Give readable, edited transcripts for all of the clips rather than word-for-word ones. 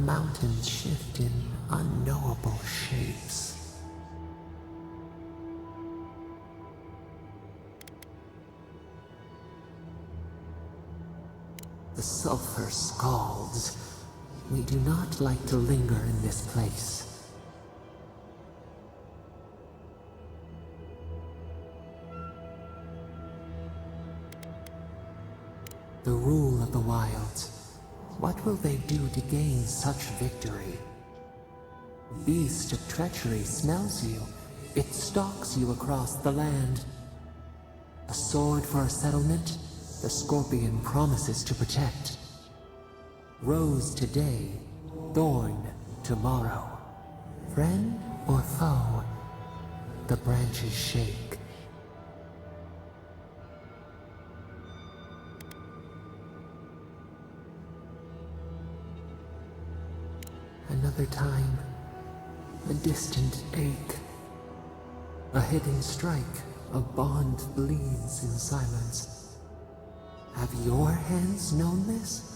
mountains shift in unknowable shapes. The sulfur scalds. We do not like to linger in this place. The rule of the wilds. What will they do to gain such victory? Beast of treachery smells you. It stalks you across the land. A sword for a settlement? The scorpion promises to protect. Rose today, thorn tomorrow. Friend or foe, the branches shake. Another time, a distant ache. A hidden strike, a bond bleeds in silence. Have your hands known this?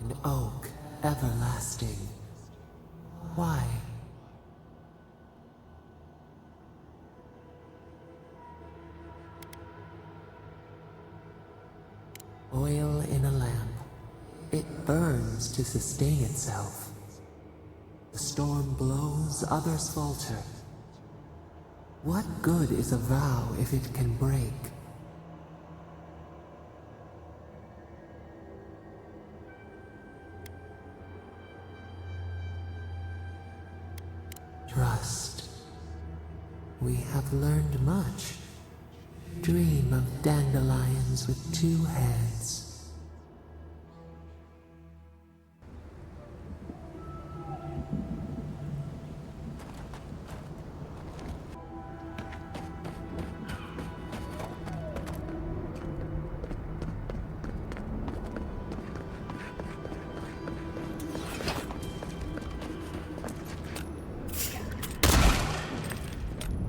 An oak everlasting. Why? Oil in a lamp. It burns to sustain itself. The storm blows, others falter. What good is a vow if it can break? Trust. We have learned much. Dream of dandelions with two heads.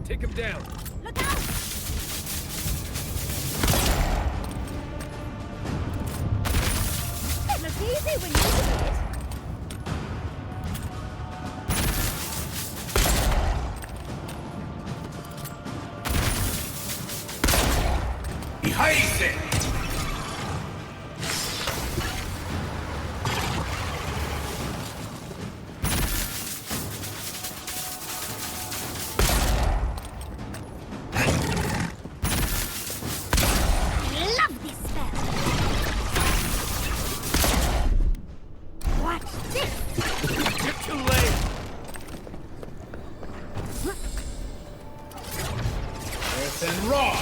Take him down. Look out! It looks easy when you do it. Behind it! And raw!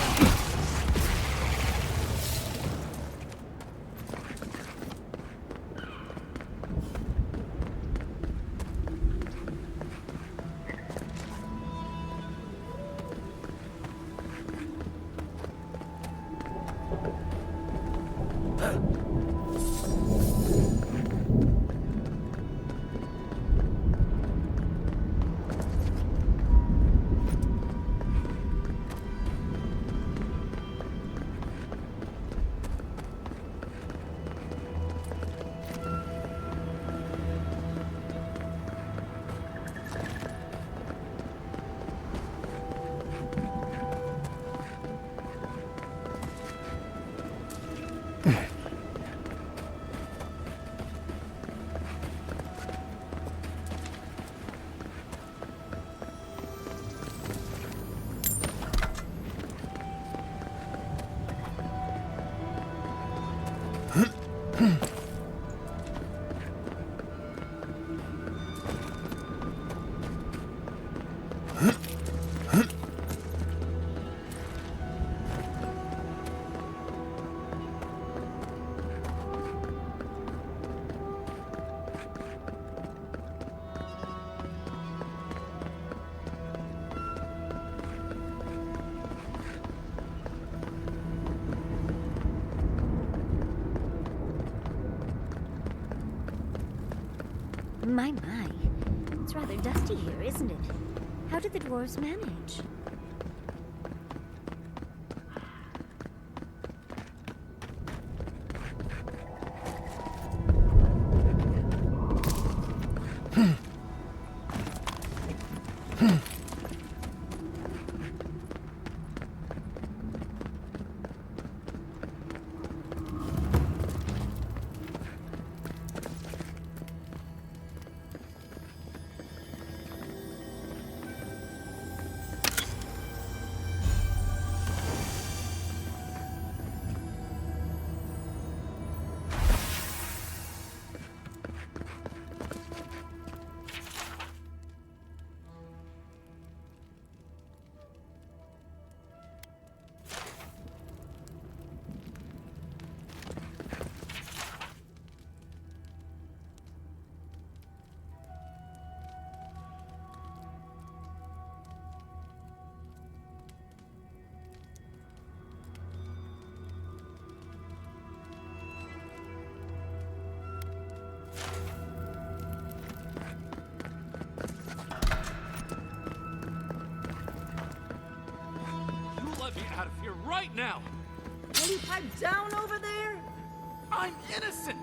My. It's rather dusty here, isn't it? How did the dwarves manage? Let me out of here right now! Will you pipe down over there? I'm innocent!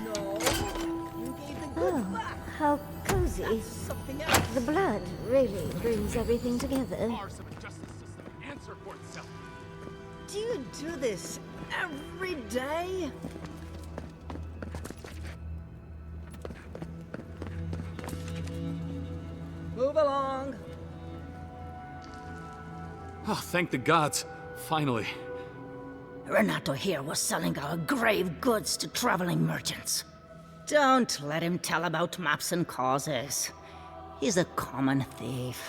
No. You gave the goods back. How cozy. Something else. The blood really brings everything together. Ours of a justice system answer for itself. Do you do this every day? Move along. Oh, thank the gods. Finally. Renato here was selling our grave goods to traveling merchants. Don't let him tell about maps and causes. He's a common thief.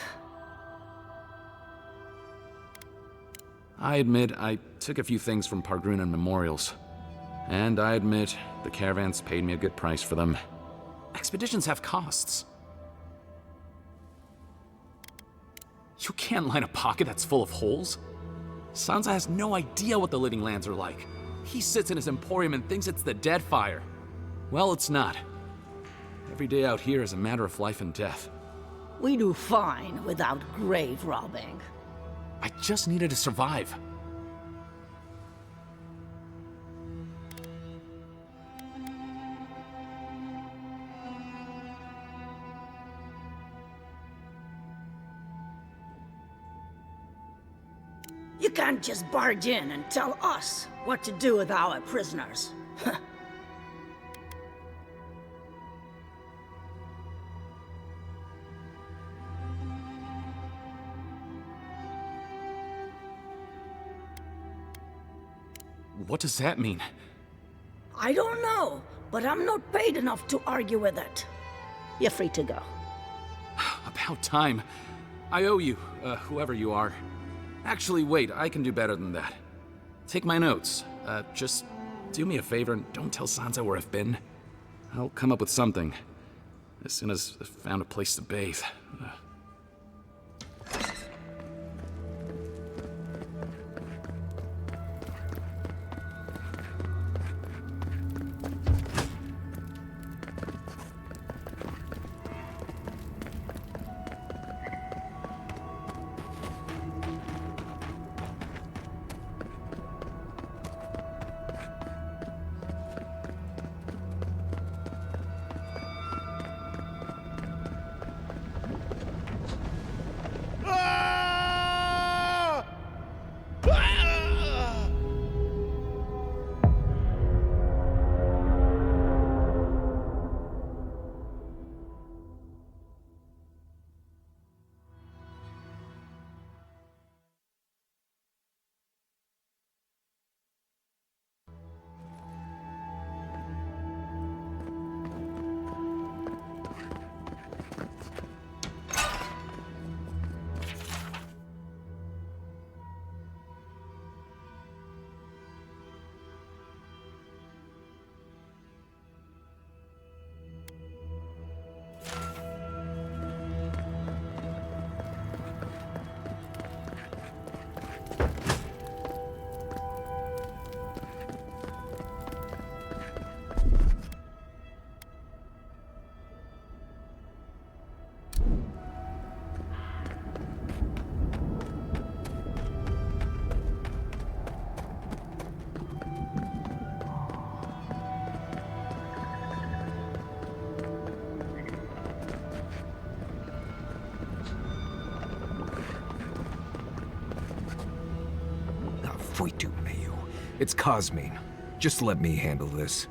I admit I took a few things from Pargrunan memorials. And I admit the caravans paid me a good price for them. Expeditions have costs. You can't line a pocket that's full of holes. Sansa has no idea what the living lands are like. He sits in his emporium and thinks it's the Deadfire. Well, it's not. Every day out here is a matter of life and death. We do fine without grave robbing. I just needed to survive. You can't just barge in and tell us what to do with our prisoners. What does that mean? I don't know, but I'm not paid enough to argue with it. You're free to go. About time. I owe you, whoever you are. Actually, wait, I can do better than that. Take my notes. Just do me a favor and don't tell Sansa where I've been. I'll come up with something. As soon as I've found a place to bathe. Fuitu meio. It's Cosmine. Just let me handle this.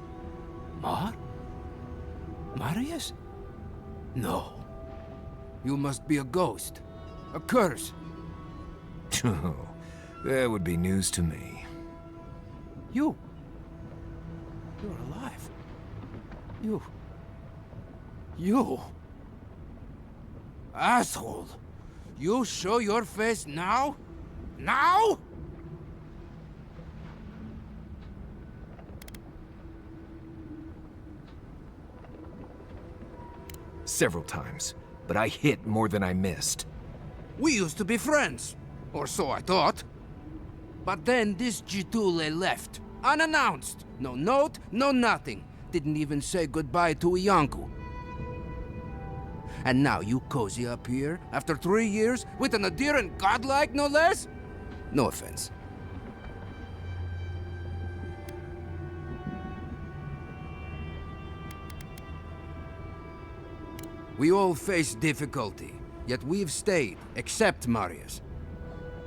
Marius? No. You must be a ghost. A curse. Oh, that would be news to me. You're alive. You... Asshole! You show your face now? Now? Several times, but I hit more than I missed. We used to be friends. Or so I thought. But then this Jitule left. Unannounced. No note, no nothing. Didn't even say goodbye to Iancu. And now you cozy up here, after 3 years, with an Aedyr and godlike, no less? No offense. We all face difficulty, yet we've stayed, except Marius.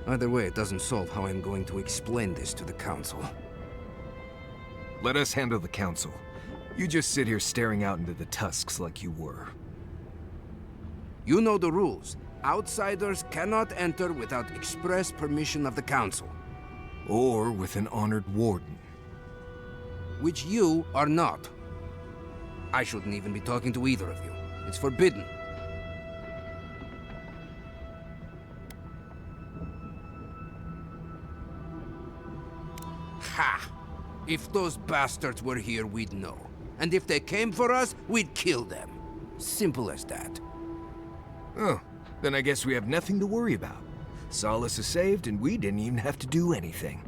Either way, it doesn't solve how I'm going to explain this to the Council. Let us handle the council. You just sit here staring out into the tusks like you were. You know the rules. Outsiders cannot enter without express permission of the Council. Or with an honored warden. Which you are not. I shouldn't even be talking to either of you. It's forbidden. Ha! If those bastards were here, we'd know. And if they came for us, we'd kill them. Simple as that. Oh, then I guess we have nothing to worry about. Solace is saved, and we didn't even have to do anything.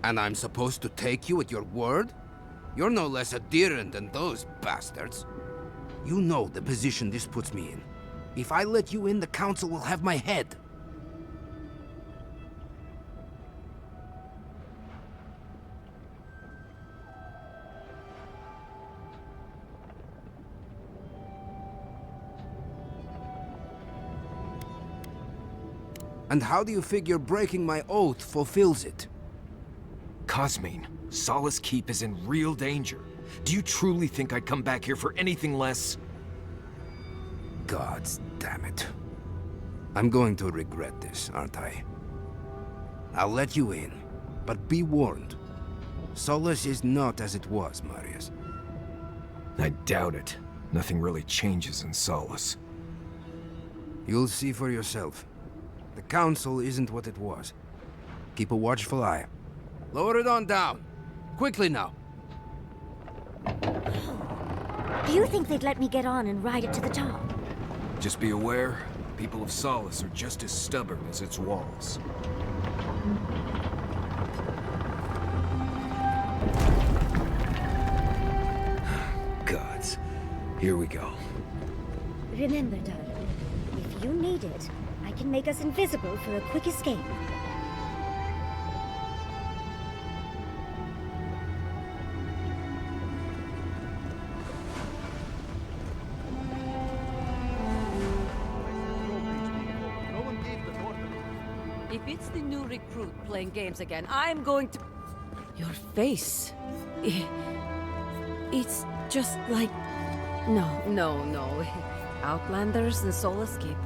And I'm supposed to take you at your word? You're no less adherent than those bastards. You know the position this puts me in. If I let you in, the Council will have my head. And how do you figure breaking my oath fulfills it? Cosmine, Solace Keep is in real danger. Do you truly think I'd come back here for anything less? Gods damn it. I'm going to regret this, aren't I? I'll let you in, but be warned. Solace is not as it was, Marius. I doubt it. Nothing really changes in Solace. You'll see for yourself. The Council isn't what it was. Keep a watchful eye. Lower it on down. Quickly now. Do you think they'd let me get on and ride it to the top? Just be aware, people of Solace are just as stubborn as its walls. Gods. Here we go. Remember, darling, if you need it, I can make us invisible for a quick escape. If it's the new recruit playing games again, I'm going to... Your face... It's just like... No. Outlanders and Solace Keep.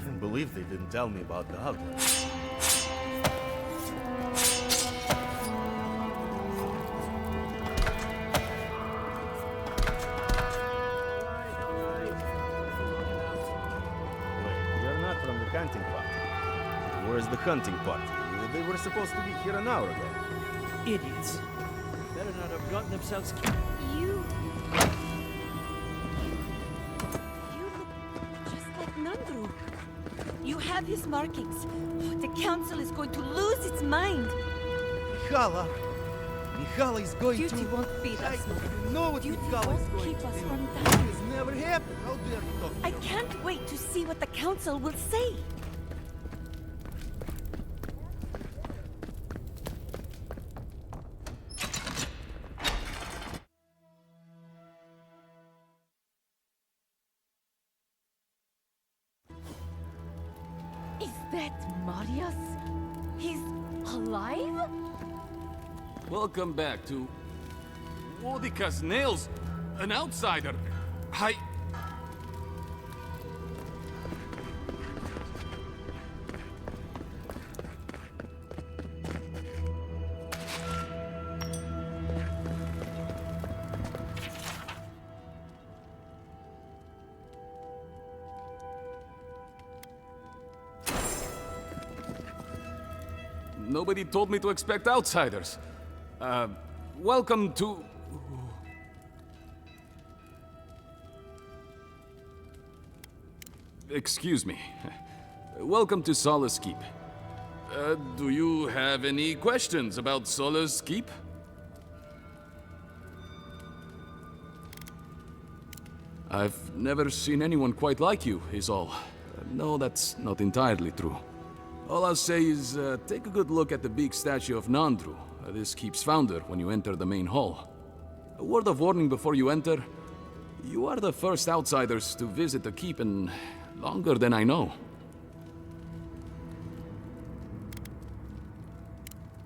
Can't believe they didn't tell me about the Outlanders. Wait, you're not from the hunting party. Where's the hunting party? They were supposed to be here an hour ago. Idiots. Better not have gotten themselves killed. You look just like Nandru. You have his markings. The council is going to lose its mind. Mihala is going Duty won't beat us. You know what Duty Mihala is won't going keep to us do. from dying. It's never happened. How dare you talk to I me? can't wait to see what the council will say. Marius? He's alive? Welcome back to Wodika's Nails, an outsider. Nobody told me to expect outsiders. Welcome to... Excuse me. Welcome to Solace Keep. Do you have any questions about Solace Keep? I've never seen anyone quite like you, is all. No, that's not entirely true. All I'll say is, take a good look at the big statue of Nandru, this keep's founder, when you enter the main hall. A word of warning before you enter. You are the first outsiders to visit the keep in longer than I know.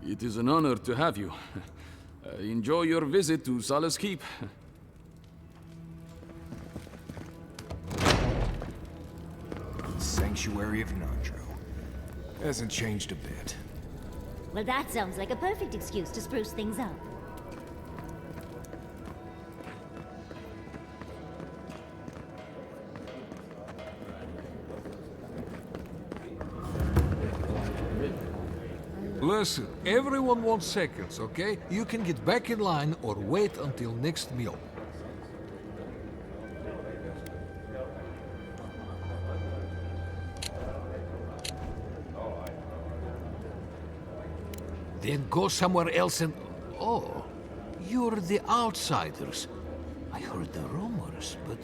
It is an honor to have you. Enjoy your visit to Solace Keep. Sanctuary of Nandru. Hasn't changed a bit. Well, that sounds like a perfect excuse to spruce things up. Listen, everyone wants seconds, okay? You can get back in line or wait until next meal. Then go somewhere else and... Oh, you're the outsiders. I heard the rumors, but...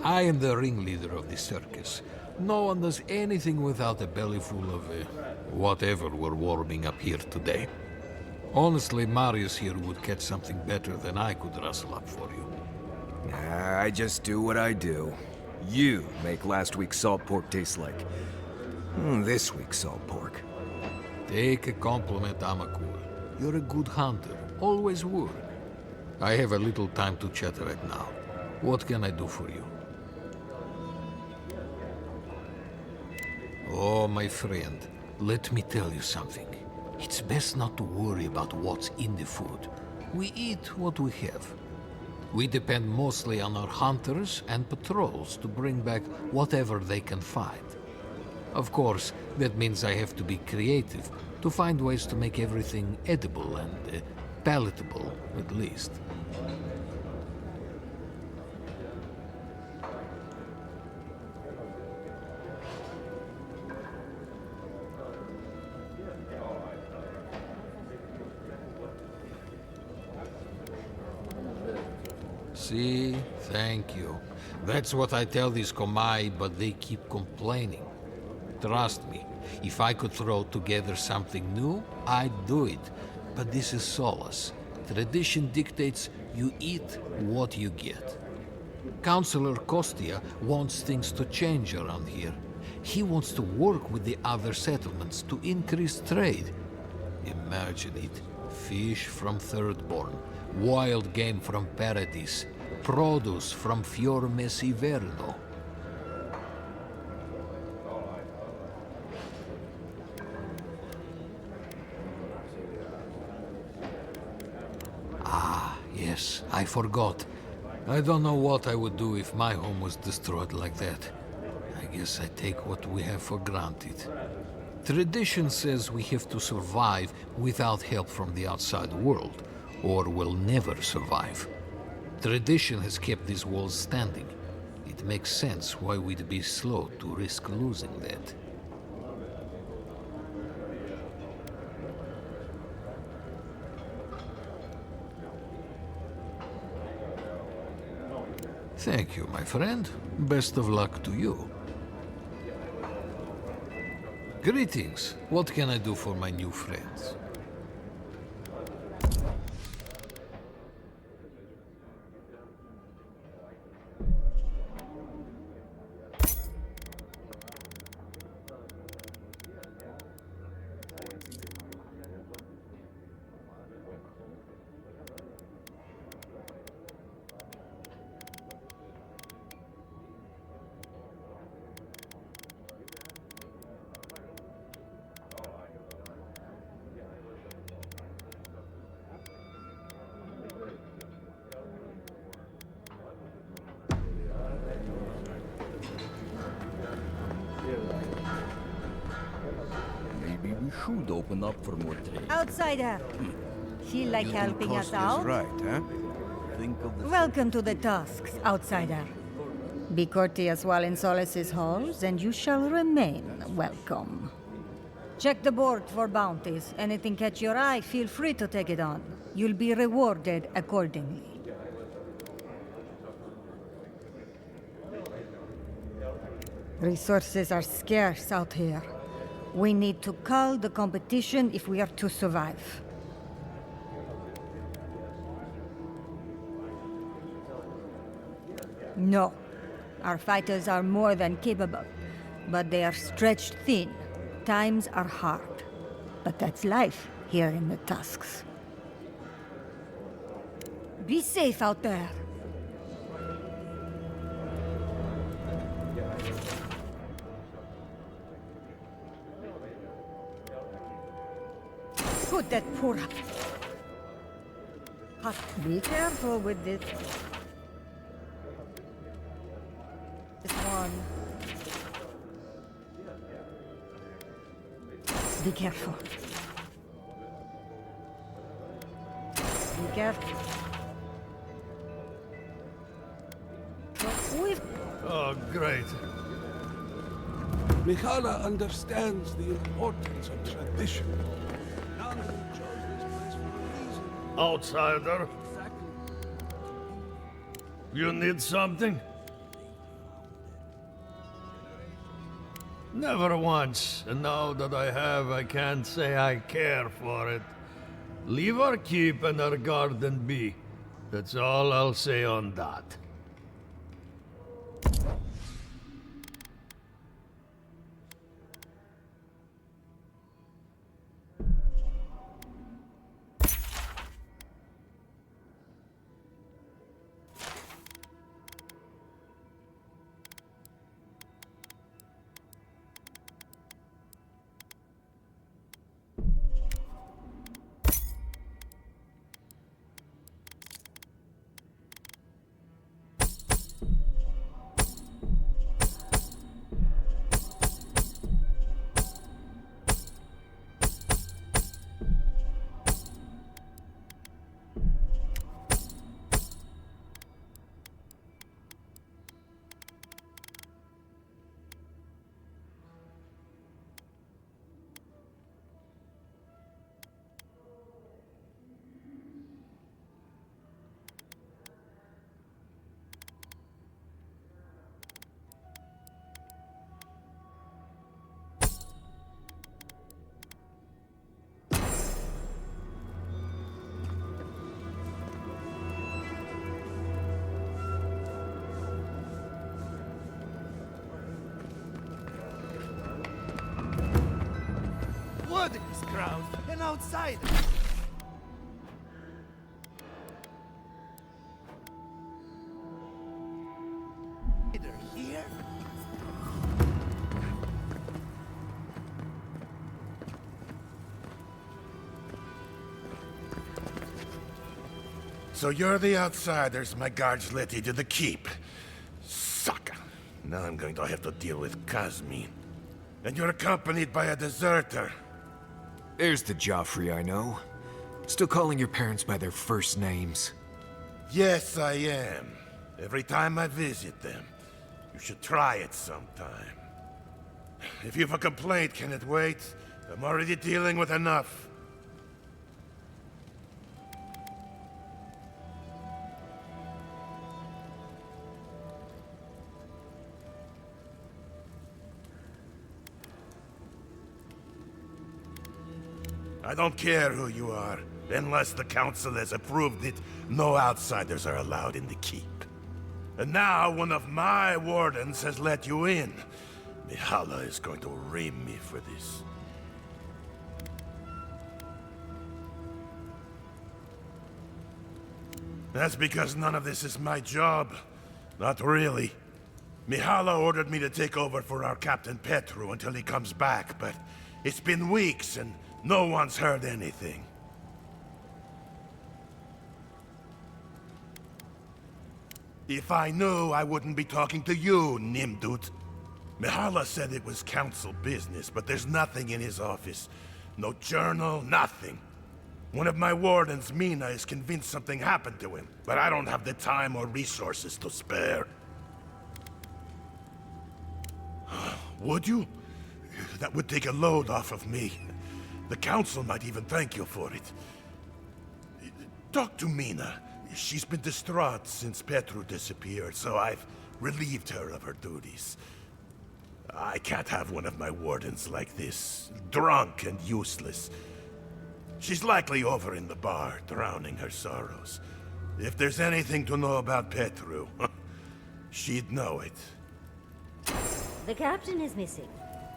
I am the ringleader of the circus. No one does anything without a belly full of... whatever we're warming up here today. Honestly, Marius here would catch something better than I could rustle up for you. I just do what I do. You make last week's salt pork taste like... this week's salt pork. Take a compliment, Amakul. You're a good hunter. Always were. I have a little time to chat right now. What can I do for you? Oh, my friend. Let me tell you something. It's best not to worry about what's in the food. We eat what we have. We depend mostly on our hunters and patrols to bring back whatever they can find. Of course, that means I have to be creative to find ways to make everything edible and palatable, at least. See? Thank you. That's what I tell these Komai, but they keep complaining. Trust me, if I could throw together something new, I'd do it. But this is Solace. Tradition dictates you eat what you get. Councillor Kostia wants things to change around here. He wants to work with the other settlements to increase trade. Imagine it. Fish from Thirdborn, wild game from Paradis, produce from Fior Mesiverno. Ah, yes, I forgot. I don't know what I would do if my home was destroyed like that. I guess I take what we have for granted. Tradition says we have to survive without help from the outside world, or we'll never survive. Tradition has kept these walls standing. It makes sense why we'd be slow to risk losing that. Thank you, my friend. Best of luck to you. Greetings. What can I do for my new friends? Maybe we should open up for more trade. Outsider! Feel like You think helping us Cost out? is right, huh? Think of the Welcome to the Tusks, outsider. Be courteous while in Solace's halls, and you shall remain welcome. Check the board for bounties. Anything catch your eye, feel free to take it on. You'll be rewarded accordingly. Resources are scarce out here. We need to cull the competition if we are to survive. No. Our fighters are more than capable, but they are stretched thin. Times are hard. But that's life here in the Tusks. Be safe out there. Put that poor... Be careful with this. This one. Be careful. Be careful. We've... Oh, great. Mikhaila understands the importance of tradition. None chose this place for a reason. Outsider. You need something? Never once, and now that I have, I can't say I care for it. Leave our keep and our garden be. That's all I'll say on that. What is crowd? An outsider. Here? So you're the outsiders my guards let into the keep. Sucker. Now I'm going to have to deal with Kazmin. And you're accompanied by a deserter. There's the Joffrey I know. Still calling your parents by their first names. Yes, I am. Every time I visit them. You should try it sometime. If you've a complaint, can it wait? I'm already dealing with enough. I don't care who you are. Unless the Council has approved it, no outsiders are allowed in the keep. And now one of my wardens has let you in. Mikhaila is going to ream me for this. That's because none of this is my job. Not really. Mikhaila ordered me to take over for our Captain Petru until he comes back, but it's been weeks and no one's heard anything. If I knew, I wouldn't be talking to you, Nimdut. Mihala said it was council business, but there's nothing in his office. No journal, nothing. One of my wardens, Mina, is convinced something happened to him, but I don't have the time or resources to spare. Would you? That would take a load off of me. The council might even thank you for it. Talk to Mina. She's been distraught since Petru disappeared, so I've relieved her of her duties. I can't have one of my wardens like this, drunk and useless. She's likely over in the bar, drowning her sorrows. If there's anything to know about Petru, she'd know it. The captain is missing.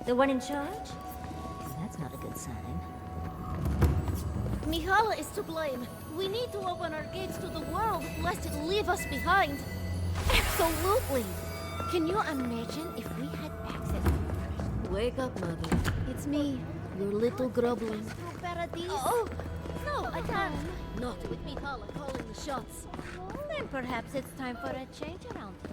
The one in charge? That's not a good sign. Mihala is to blame. We need to open our gates to the world, lest it leave us behind. Absolutely! Can you imagine if we had access? Wake up, Mother. It's me, your little grubbling. Paradise? Oh! No, I can't. Not with Mihala calling the shots. Then perhaps it's time for a change around here.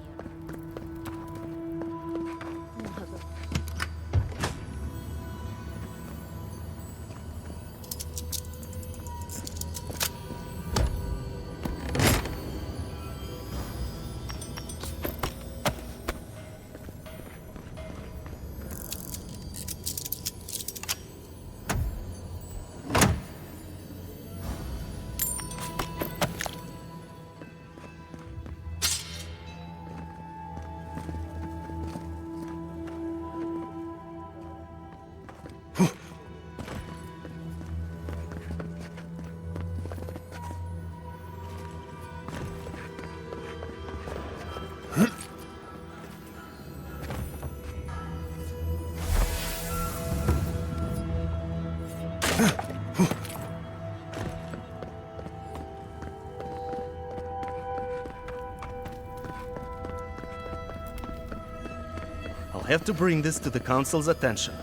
I'll have to bring this to the Council's attention.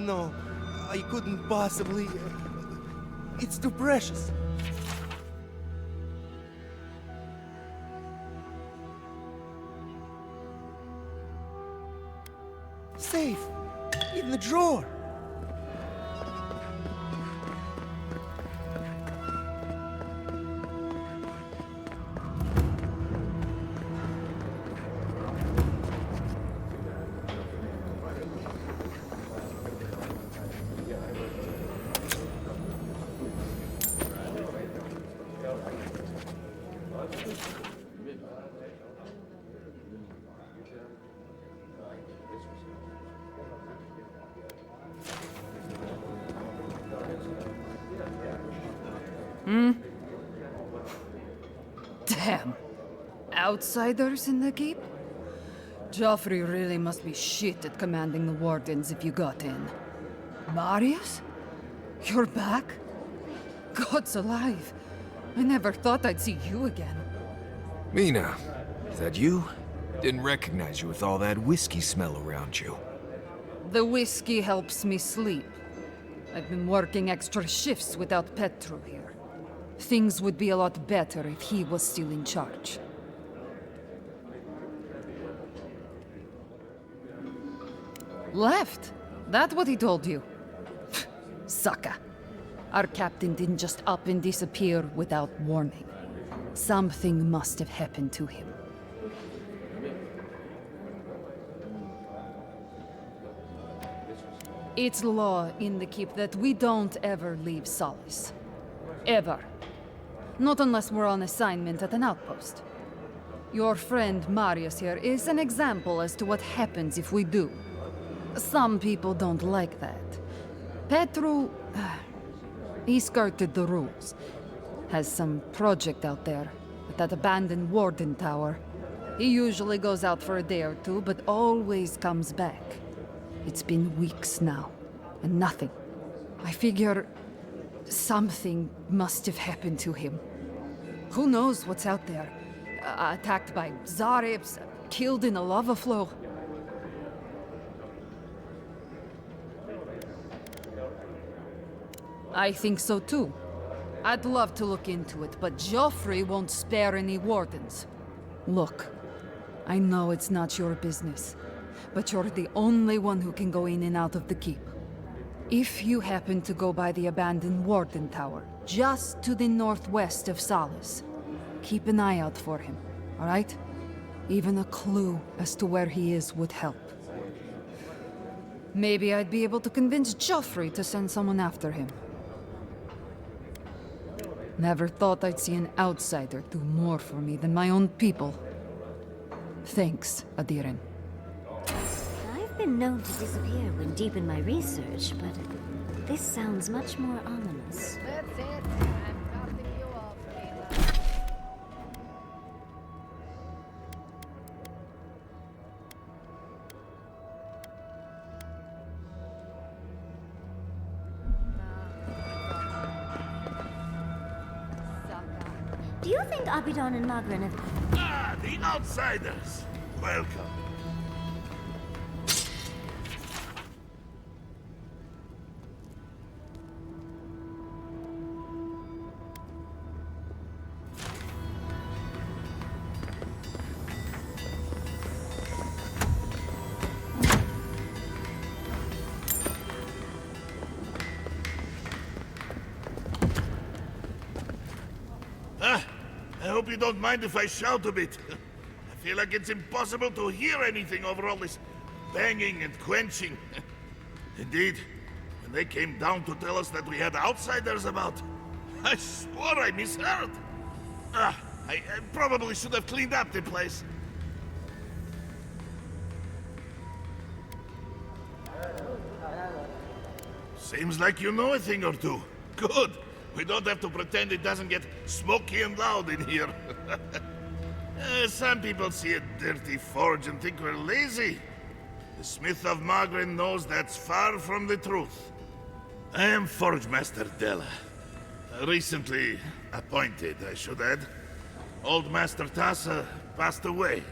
No, I couldn't possibly. It's too precious. Safe in the drawer. Damn. Outsiders in the keep? Joffrey really must be shit at commanding the wardens if you got in. Marius? You're back? God's alive. I never thought I'd see you again. Mina, is that you? Didn't recognize you with all that whiskey smell around you. The whiskey helps me sleep. I've been working extra shifts without Petru here. Things would be a lot better if he was still in charge. Left? That what he told you? Sucker. Our captain didn't just up and disappear without warning. Something must have happened to him. It's law in the keep that we don't ever leave Solace. Ever. Not unless we're on assignment at an outpost. Your friend Marius here is an example as to what happens if we do. Some people don't like that. Petru... he skirted the rules. Has some project out there, at that abandoned warden tower. He usually goes out for a day or two, but always comes back. It's been weeks now, and nothing. I figure... something must have happened to him. Who knows what's out there? Attacked by Zarips, killed in a lava flow. I think so too. I'd love to look into it, but Joffrey won't spare any wardens. Look, I know it's not your business, but you're the only one who can go in and out of the keep. If you happen to go by the abandoned Warden Tower, just to the northwest of Solace, keep an eye out for him, all right? Even a clue as to where he is would help. Maybe I'd be able to convince Joffrey to send someone after him. Never thought I'd see an outsider do more for me than my own people. Thanks, Aedyr. I've been known to disappear when deep in my research, but this sounds much more ominous. That's it. I'm dropping you off, Layla. Do you think Abaddon and Magran have... Ah, the outsiders! Welcome. I hope you don't mind if I shout a bit. I feel like it's impossible to hear anything over all this banging and quenching. Indeed, when they came down to tell us that we had outsiders about, I swore I misheard. I probably should have cleaned up the place. Seems like you know a thing or two. Good. We don't have to pretend it doesn't get smoky and loud in here. Some people see a dirty forge and think we're lazy. The Smith of Magran knows that's far from the truth. I am Forge Master Della. Recently appointed, I should add. Old Master Tassa passed away,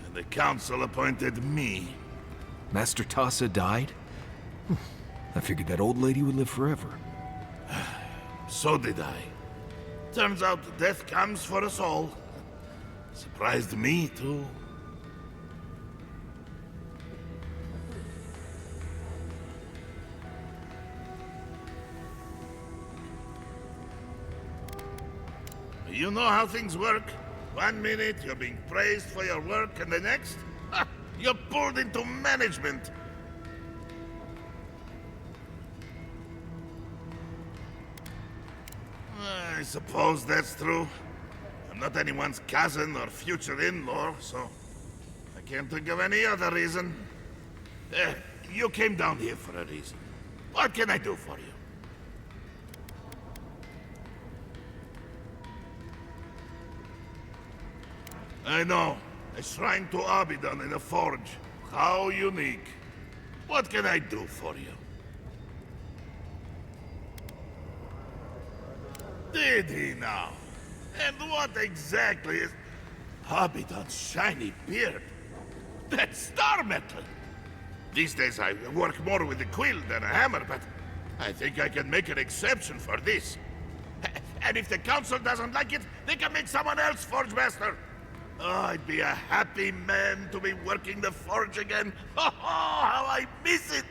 and the council appointed me. Master Tassa died? I figured that old lady would live forever. So did I. Turns out death comes for us all. Surprised me, too. You know how things work. 1 minute you're being praised for your work, and the next, you're pulled into management. I suppose that's true. I'm not anyone's cousin or future in-law, so I can't think of any other reason. You came down here for a reason. What can I do for you? I know. A shrine to Abaddon in a forge. How unique. What can I do for you? Did he now? And what exactly is... Abaddon's shiny beard? That's star metal! These days I work more with a quill than a hammer, but I think I can make an exception for this. And if the council doesn't like it, they can make someone else Forge Master! Oh, I'd be a happy man to be working the forge again. Oh, how I miss it!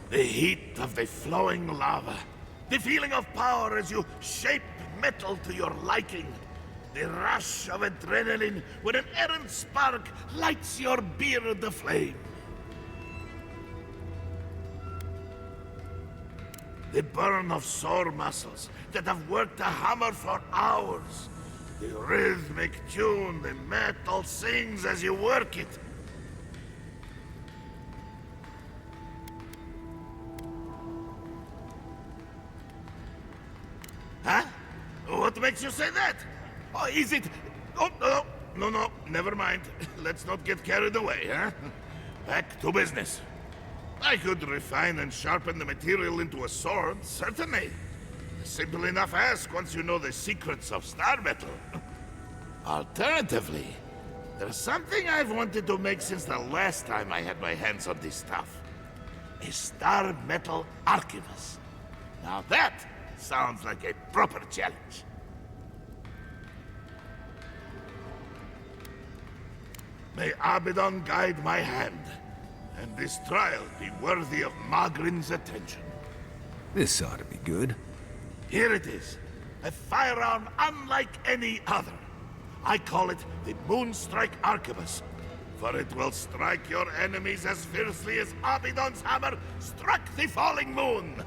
The heat of the flowing lava. The feeling of power as you shape metal to your liking. The rush of adrenaline when an errant spark lights your beard aflame. The burn of sore muscles that have worked a hammer for hours. The rhythmic tune the metal sings as you work it. Huh? What makes you say that? Oh, is it... Oh, no, never mind. Let's not get carried away, huh? Back to business. I could refine and sharpen the material into a sword, certainly. The simple enough ask once you know the secrets of star metal. Alternatively, there's something I've wanted to make since the last time I had my hands on this stuff. A star metal archivist. Now that sounds like a proper challenge. May Abaddon guide my hand, and this trial be worthy of Magrin's attention. This ought to be good. Here it is. A firearm unlike any other. I call it the Moonstrike Arquebus, for it will strike your enemies as fiercely as Abaddon's hammer struck the falling moon.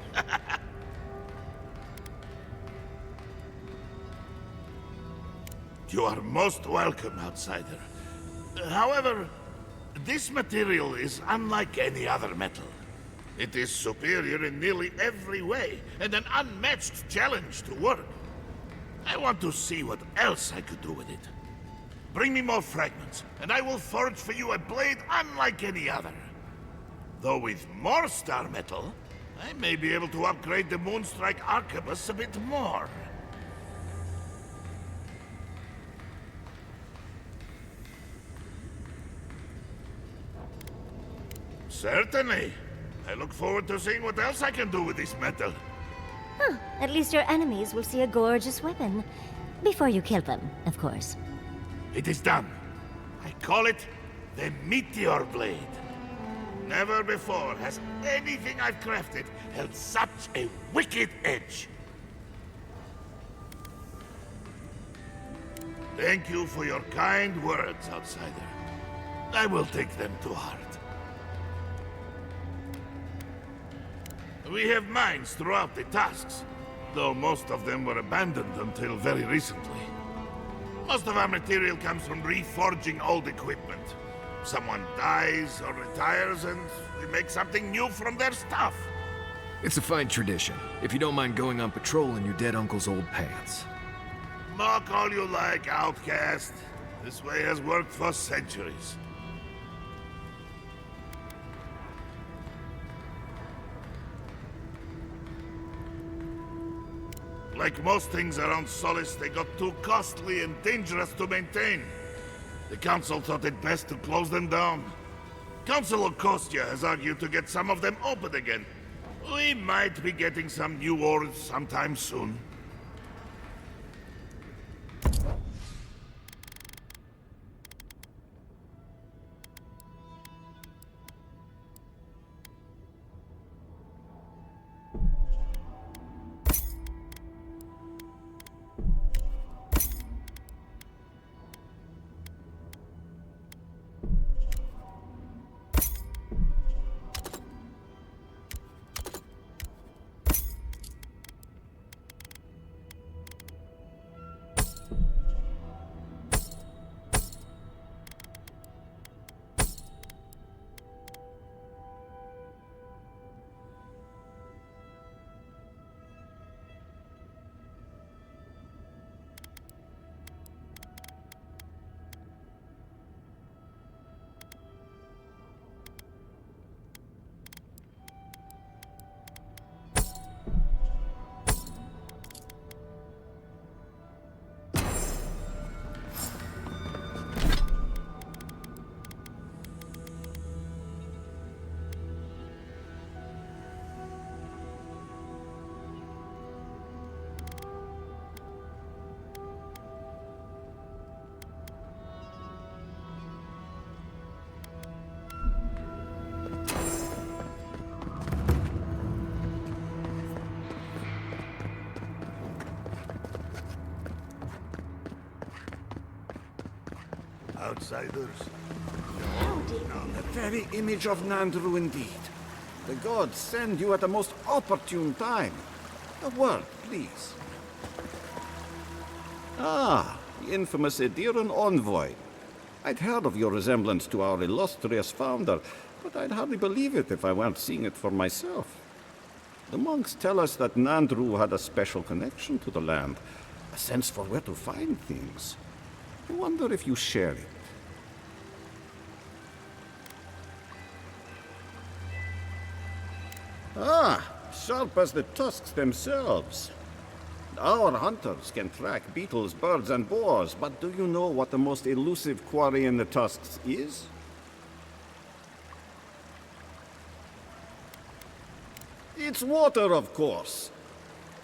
You are most welcome, outsider. However, this material is unlike any other metal. It is superior in nearly every way, and an unmatched challenge to work. I want to see what else I could do with it. Bring me more fragments, and I will forge for you a blade unlike any other. Though with more star metal, I may be able to upgrade the Moonstrike Arquebus a bit more. Certainly. I look forward to seeing what else I can do with this metal. Huh. At least your enemies will see a gorgeous weapon. Before you kill them, of course. It is done. I call it the Meteor Blade. Never before has anything I've crafted held such a wicked edge. Thank you for your kind words, outsider. I will take them to heart. We have mines throughout the tasks, though most of them were abandoned until very recently. Most of our material comes from reforging old equipment. Someone dies or retires and we make something new from their stuff. It's a fine tradition, if you don't mind going on patrol in your dead uncle's old pants. Mock all you like, outcast. This way has worked for centuries. Like most things around Solace, they got too costly and dangerous to maintain. The Council thought it best to close them down. Council of Kostia has argued to get some of them open again. We might be getting some new ores sometime soon. Outsiders. The very image of Nandru indeed. The gods send you at the most opportune time. A word, please. Ah, the infamous Aedyr envoy. I'd heard of your resemblance to our illustrious founder, but I'd hardly believe it if I weren't seeing it for myself. The monks tell us that Nandru had a special connection to the land, a sense for where to find things. I wonder if you share it. Ah, sharp as the tusks themselves. Our hunters can track beetles, birds, and boars, but do you know what the most elusive quarry in the tusks is? It's water, of course.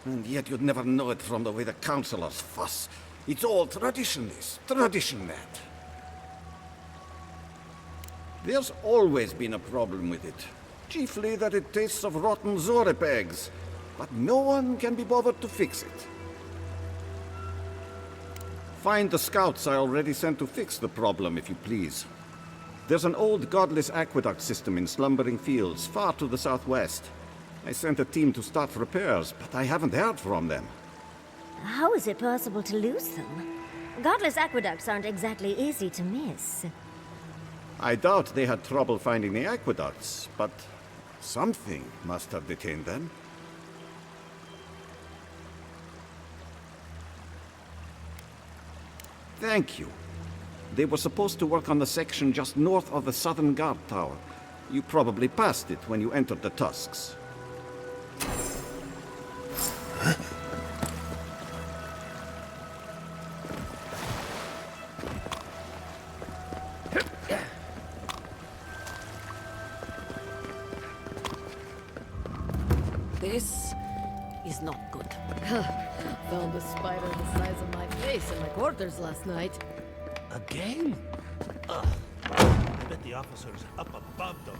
And yet you'd never know it from the way the councilors fuss. It's all tradition, this, tradition that. There's always been a problem with it. Chiefly that it tastes of rotten Zorip eggs. But no one can be bothered to fix it. Find the scouts I already sent to fix the problem, if you please. There's an old godless aqueduct system in slumbering fields, far to the southwest. I sent a team to start repairs, but I haven't heard from them. How is it possible to lose them? Godless aqueducts aren't exactly easy to miss. I doubt they had trouble finding the aqueducts, but something must have detained them. Thank you. They were supposed to work on the section just north of the southern guard tower. You probably passed it when you entered the tusks. This is not good. Found a spider the size of my face in my quarters last night. Again? Ugh. I bet the officers up above don't.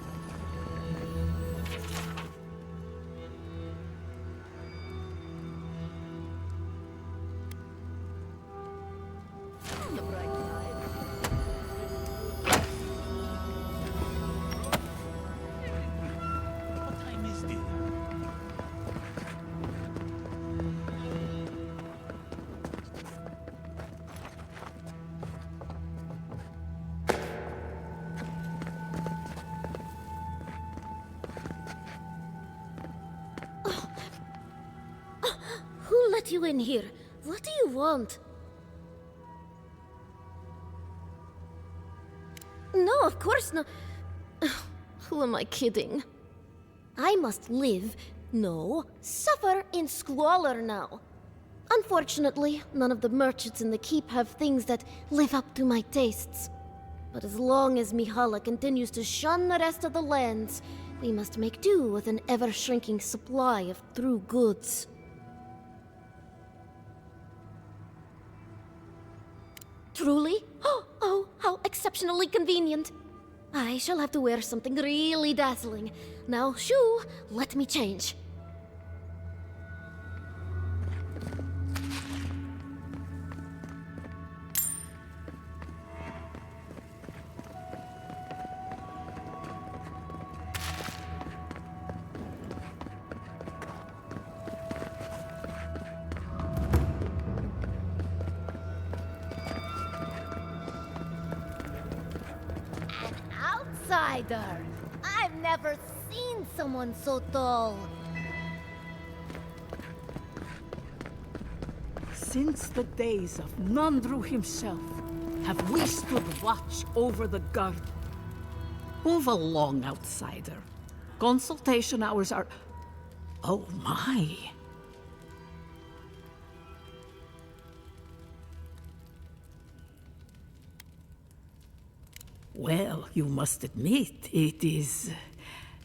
Who let you in here? What do you want? No, of course not. Who am I kidding? I must live, no, suffer in squalor now. Unfortunately, none of the merchants in the keep have things that live up to my tastes. But as long as Mihala continues to shun the rest of the lands, we must make do with an ever-shrinking supply of true goods. Truly? Oh, how exceptionally convenient. I shall have to wear something really dazzling. Now, shoo, let me change. Outsider! I've never seen someone so tall. Since the days of Nandru himself, have we stood watch over the garden. Move along, outsider. Consultation hours are... Oh my! Well, you must admit, it is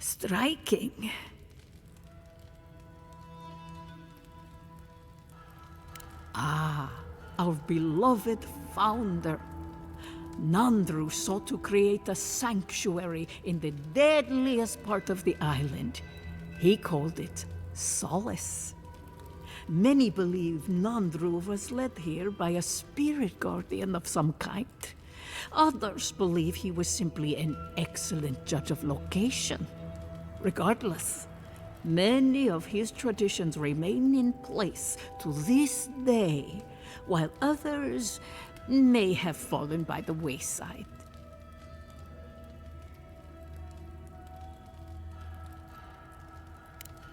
striking. Ah, our beloved founder. Nandru sought to create a sanctuary in the deadliest part of the island. He called it Solace. Many believe Nandru was led here by a spirit guardian of some kind. Others believe he was simply an excellent judge of location. Regardless, many of his traditions remain in place to this day, while others may have fallen by the wayside.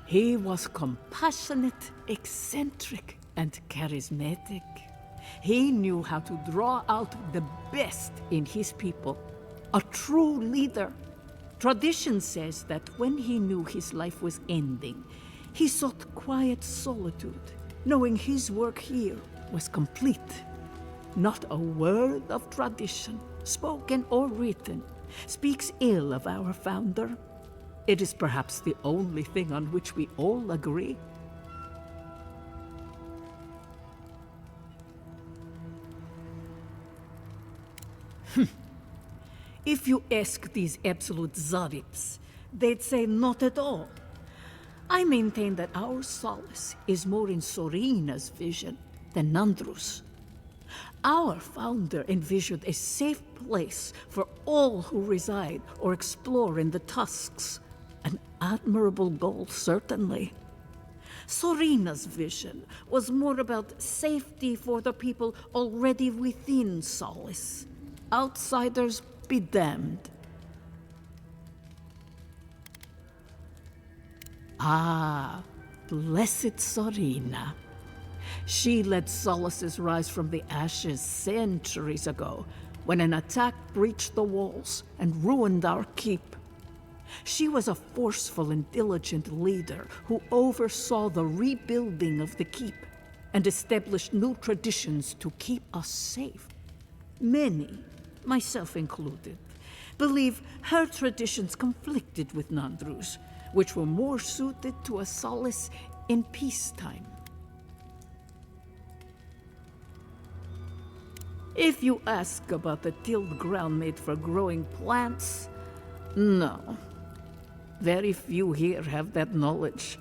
He was compassionate, eccentric, and charismatic. He knew how to draw out the best in his people. A true leader. Tradition says that when he knew his life was ending, he sought quiet solitude knowing his work here was complete. Not a word of tradition, spoken or written, speaks ill of our founder. It is perhaps the only thing on which we all agree. If you ask these absolute Zaribs, they'd say not at all. I maintain that our solace is more in Sorina's vision than Nandru's. Our founder envisioned a safe place for all who reside or explore in the Tusks. An admirable goal, certainly. Sorina's vision was more about safety for the people already within Solace. Outsiders be damned. Ah, blessed Sorina. She led Solace's rise from the ashes centuries ago, when an attack breached the walls and ruined our keep. She was a forceful and diligent leader who oversaw the rebuilding of the keep and established new traditions to keep us safe. Many, myself included, believe her traditions conflicted with Nandru's, which were more suited to a Solace in peacetime. If you ask about the tilled ground made for growing plants, no. Very few here have that knowledge.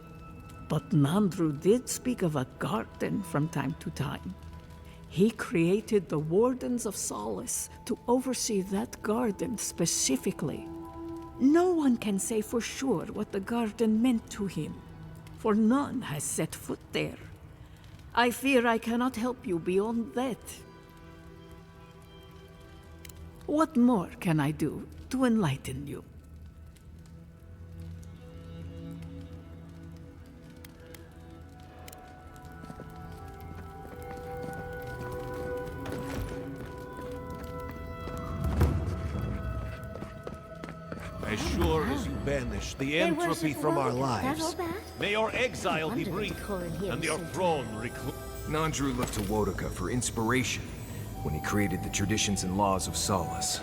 But Nandru did speak of a garden from time to time. He created the Wardens of Solace to oversee that garden specifically. No one can say for sure what the garden meant to him, for none has set foot there. I fear I cannot help you beyond that. What more can I do to enlighten you? As sure as you banish the entropy from our lives, may your exile be brief, and your throne recluse. Nandru looked to Wodaka for inspiration when he created the traditions and laws of Solace.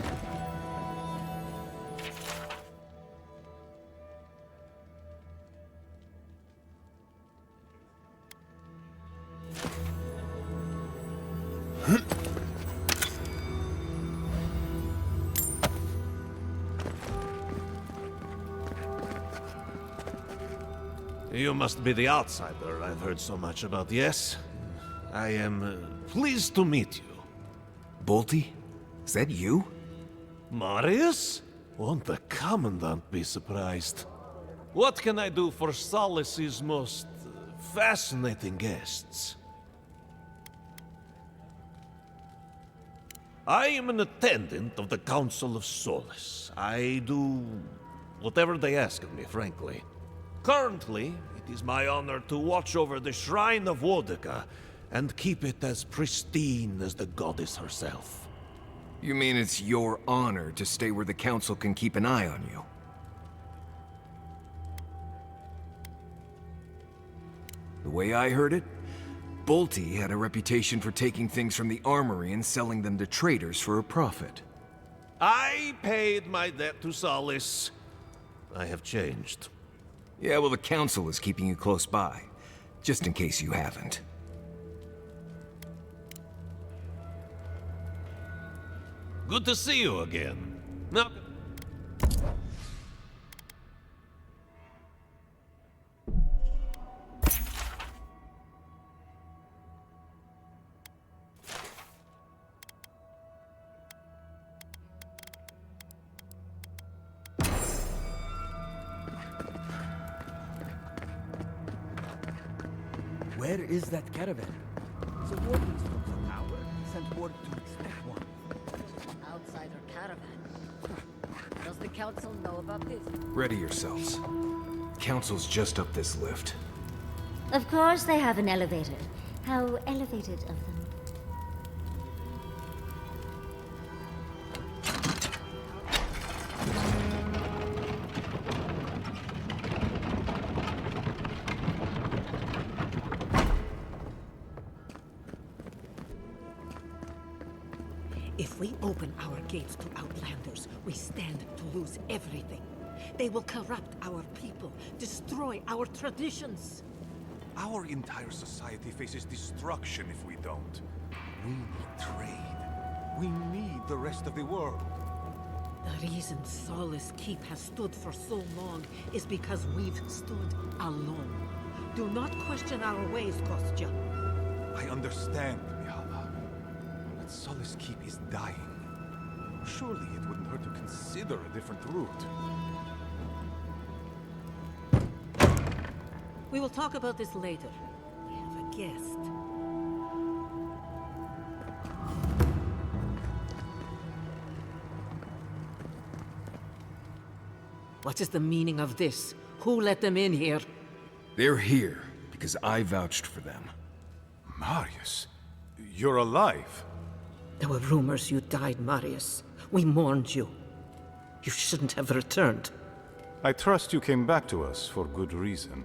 You must be the outsider I've heard so much about, yes? I am pleased to meet you. Bolty? Is that you? Marius? Won't the Commandant be surprised? What can I do for Solace's most fascinating guests? I am an attendant of the Council of Solace. I do whatever they ask of me, frankly. Currently, it is my honor to watch over the Shrine of Wodaka and keep it as pristine as the goddess herself. You mean it's your honor to stay where the Council can keep an eye on you? The way I heard it, Bolty had a reputation for taking things from the armory and selling them to traders for a profit. I paid my debt to Solace. I have changed. Yeah, well, the Council is keeping you close by, just in case you haven't. Good to see you again. Now... Where is that caravan? The wardens from the tower sent word to expect one. Outsider caravan. Does the council know about this? Ready yourselves. Council's just up this lift. Of course they have an elevator. How elevated of them. If we open our gates to outlanders, we stand to lose everything. They will corrupt our people, destroy our traditions. Our entire society faces destruction if we don't. We need trade. We need the rest of the world. The reason Solace Keep has stood for so long is because we've stood alone. Do not question our ways, Kostya. I understand, Mihala. But Solace Keep is dying. Surely it wouldn't hurt to consider a different route. We will talk about this later. We have a guest. What is the meaning of this? Who let them in here? They're here because I vouched for them. Marius, you're alive. There were rumors you died, Marius. We mourned you. You shouldn't have returned. I trust you came back to us for good reason.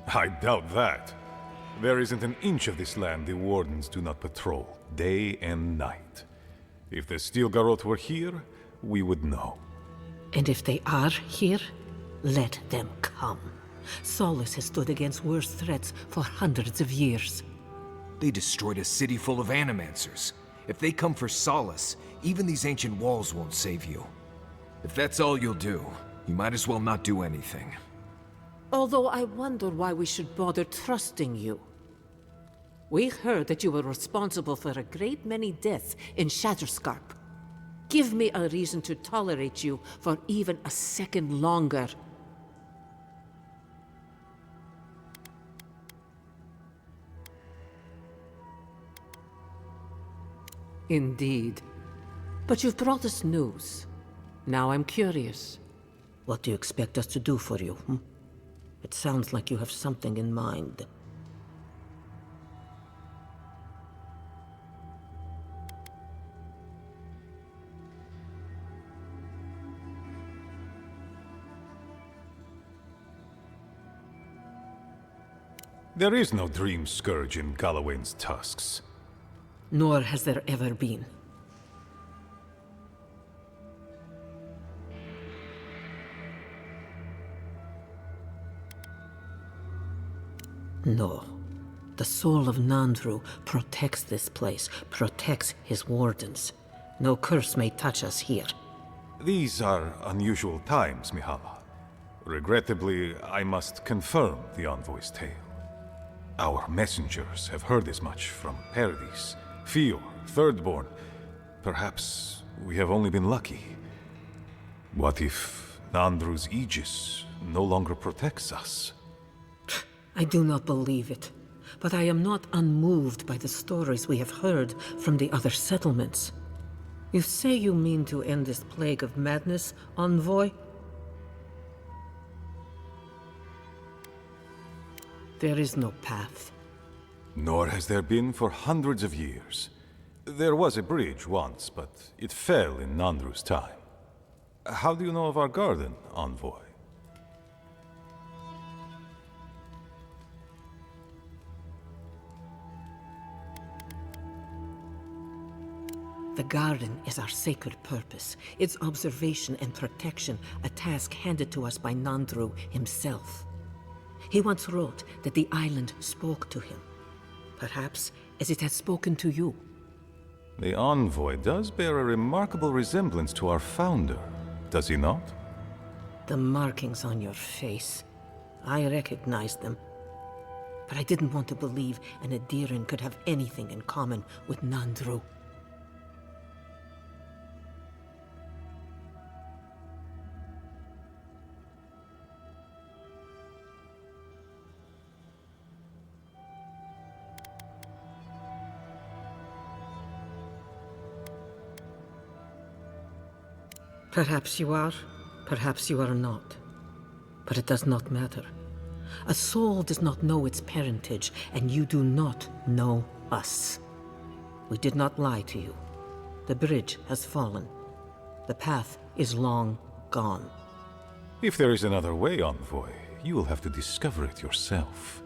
I doubt that. There isn't an inch of this land the Wardens do not patrol, day and night. If the Steel Garrote were here, we would know. And if they are here, let them come. Solace has stood against worse threats for hundreds of years. They destroyed a city full of animancers. If they come for Solace, even these ancient walls won't save you. If that's all you'll do, you might as well not do anything. Although I wonder why we should bother trusting you. We heard that you were responsible for a great many deaths in Shatterscarp. Give me a reason to tolerate you for even a second longer. Indeed. But you've brought us news. Now I'm curious. What do you expect us to do for you, It sounds like you have something in mind. There is no dream scourge in Galawain's tusks. Nor has there ever been. No. The soul of Nandru protects this place, protects his wardens. No curse may touch us here. These are unusual times, Mihala. Regrettably, I must confirm the envoy's tale. Our messengers have heard as much from Paradis, Fior, Thirdborn. Perhaps we have only been lucky. What if Nandru's aegis no longer protects us? I do not believe it, but I am not unmoved by the stories we have heard from the other settlements. You say you mean to end this plague of madness, envoy? There is no path. Nor has there been for hundreds of years. There was a bridge once, but it fell in Nandru's time. How do you know of our garden, envoy? The garden is our sacred purpose, its observation and protection, a task handed to us by Nandru himself. He once wrote that the island spoke to him, perhaps as it has spoken to you. The envoy does bear a remarkable resemblance to our founder, does he not? The markings on your face, I recognized them. But I didn't want to believe an Aedyran could have anything in common with Nandru. Perhaps you are, perhaps you are not. But it does not matter. A soul does not know its parentage, and you do not know us. We did not lie to you. The bridge has fallen. The path is long gone. If there is another way, Envoy, you will have to discover it yourself.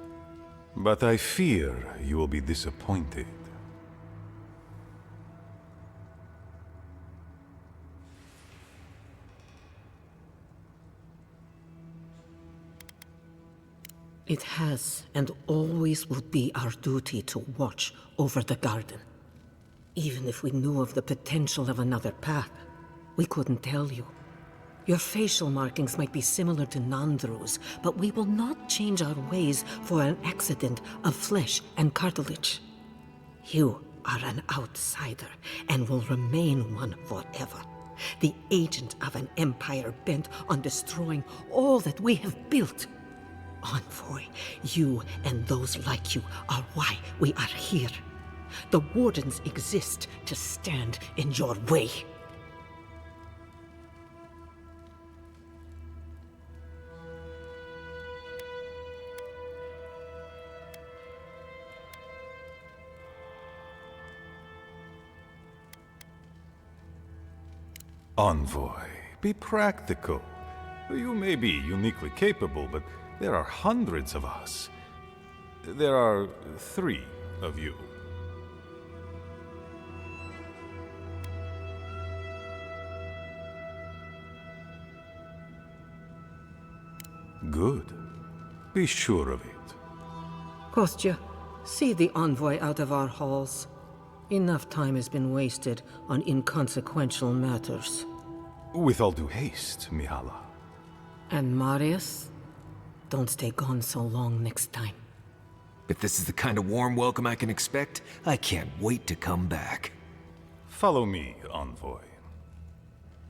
But I fear you will be disappointed. It has and always will be our duty to watch over the garden. Even if we knew of the potential of another path, we couldn't tell you. Your facial markings might be similar to Nandru's, but we will not change our ways for an accident of flesh and cartilage. You are an outsider and will remain one forever. The agent of an empire bent on destroying all that we have built. Envoy, you and those like you are why we are here. The Wardens exist to stand in your way. Envoy, be practical. You may be uniquely capable, but there are hundreds of us. There are 3 of you. Good. Be sure of it. Kostya, see the Envoy out of our halls. Enough time has been wasted on inconsequential matters. With all due haste, Mihala. And Marius? Don't stay gone so long next time. If this is the kind of warm welcome I can expect, I can't wait to come back. Follow me, Envoy.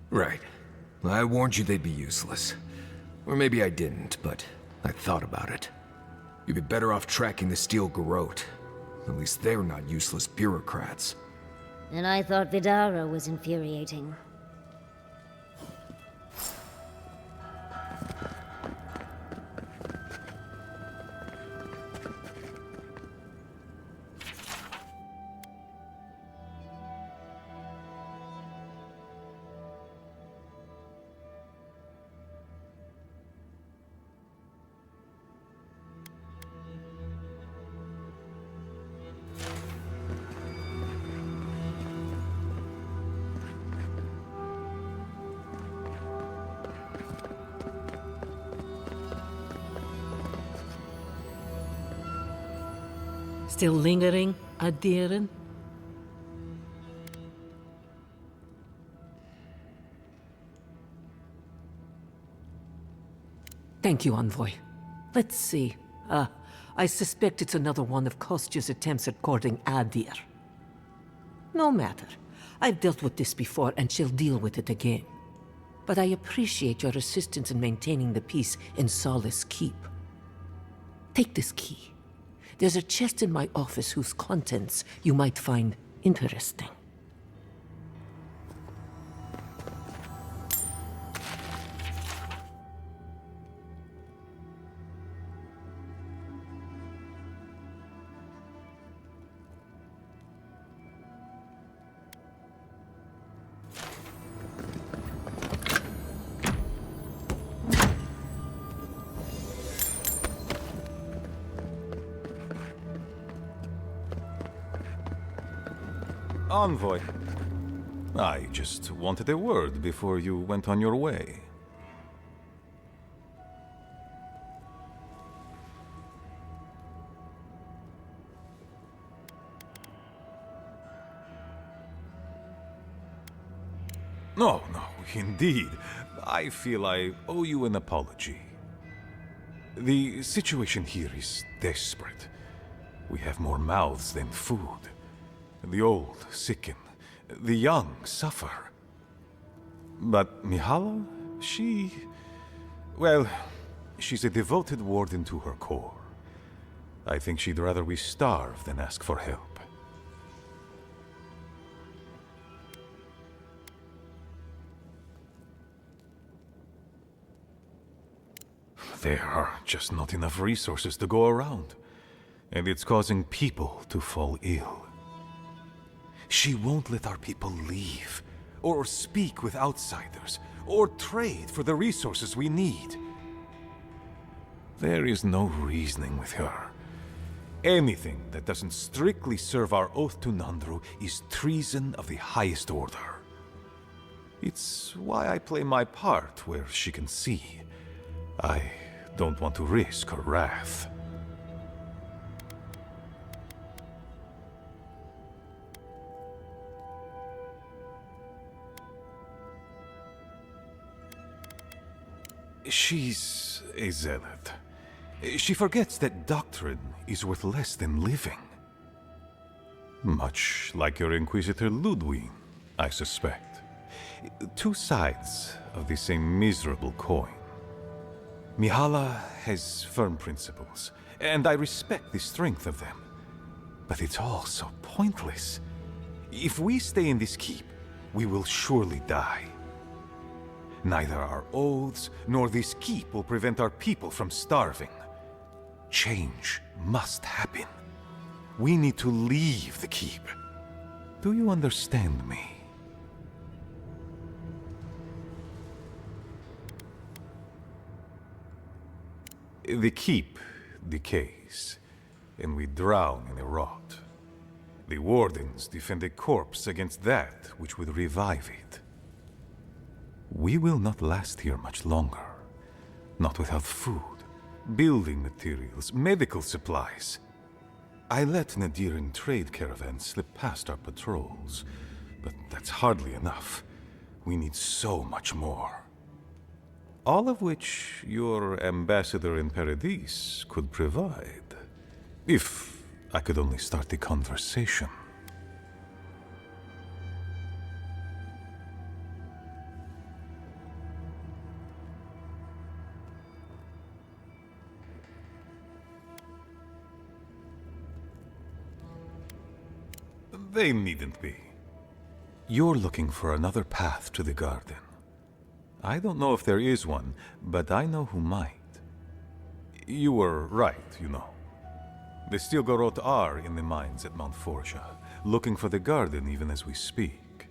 Right. I warned you they'd be useless. Or maybe I didn't, but I thought about it. You'd be better off tracking the Steel Garrote. At least they're not useless bureaucrats. And I thought Vidara was infuriating. Still lingering, Aedyr? Thank you, Envoy. Let's see. I suspect it's another one of Kostya's attempts at courting Aedyr. No matter. I've dealt with this before, and she'll deal with it again. But I appreciate your assistance in maintaining the peace in Solace Keep. Take this key. There's a chest in my office whose contents you might find interesting. Envoy. I just wanted a word before you went on your way. No, indeed. I feel I owe you an apology. The situation here is desperate. We have more mouths than food. The old sicken. The young suffer. But Mihala, well, she's a devoted warden to her core. I think she'd rather we starve than ask for help. There are just not enough resources to go around, and it's causing people to fall ill. She won't let our people leave, or speak with outsiders, or trade for the resources we need. There is no reasoning with her. Anything that doesn't strictly serve our oath to Nandru is treason of the highest order. It's why I play my part where she can see. I don't want to risk her wrath. She's a zealot. She forgets that doctrine is worth less than living. Much like your Inquisitor Ludwig, I suspect. Two sides of the same miserable coin. Mihala has firm principles, and I respect the strength of them. But it's all so pointless. If we stay in this keep, we will surely die. Neither our oaths nor this keep will prevent our people from starving. Change must happen. We need to leave the keep. Do you understand me? The keep decays, and we drown in a rot. The wardens defend a corpse against that which would revive it. We will not last here much longer. Not without food, building materials, medical supplies. I let an Aedyr trade caravans slip past our patrols, but that's hardly enough. We need so much more. All of which your ambassador in Paradis could provide. If I could only start the conversation. They needn't be. You're looking for another path to the garden. I don't know if there is one, but I know who might. You were right, you know. The Stilgarot are in the mines at Mount Forja, looking for the garden even as we speak.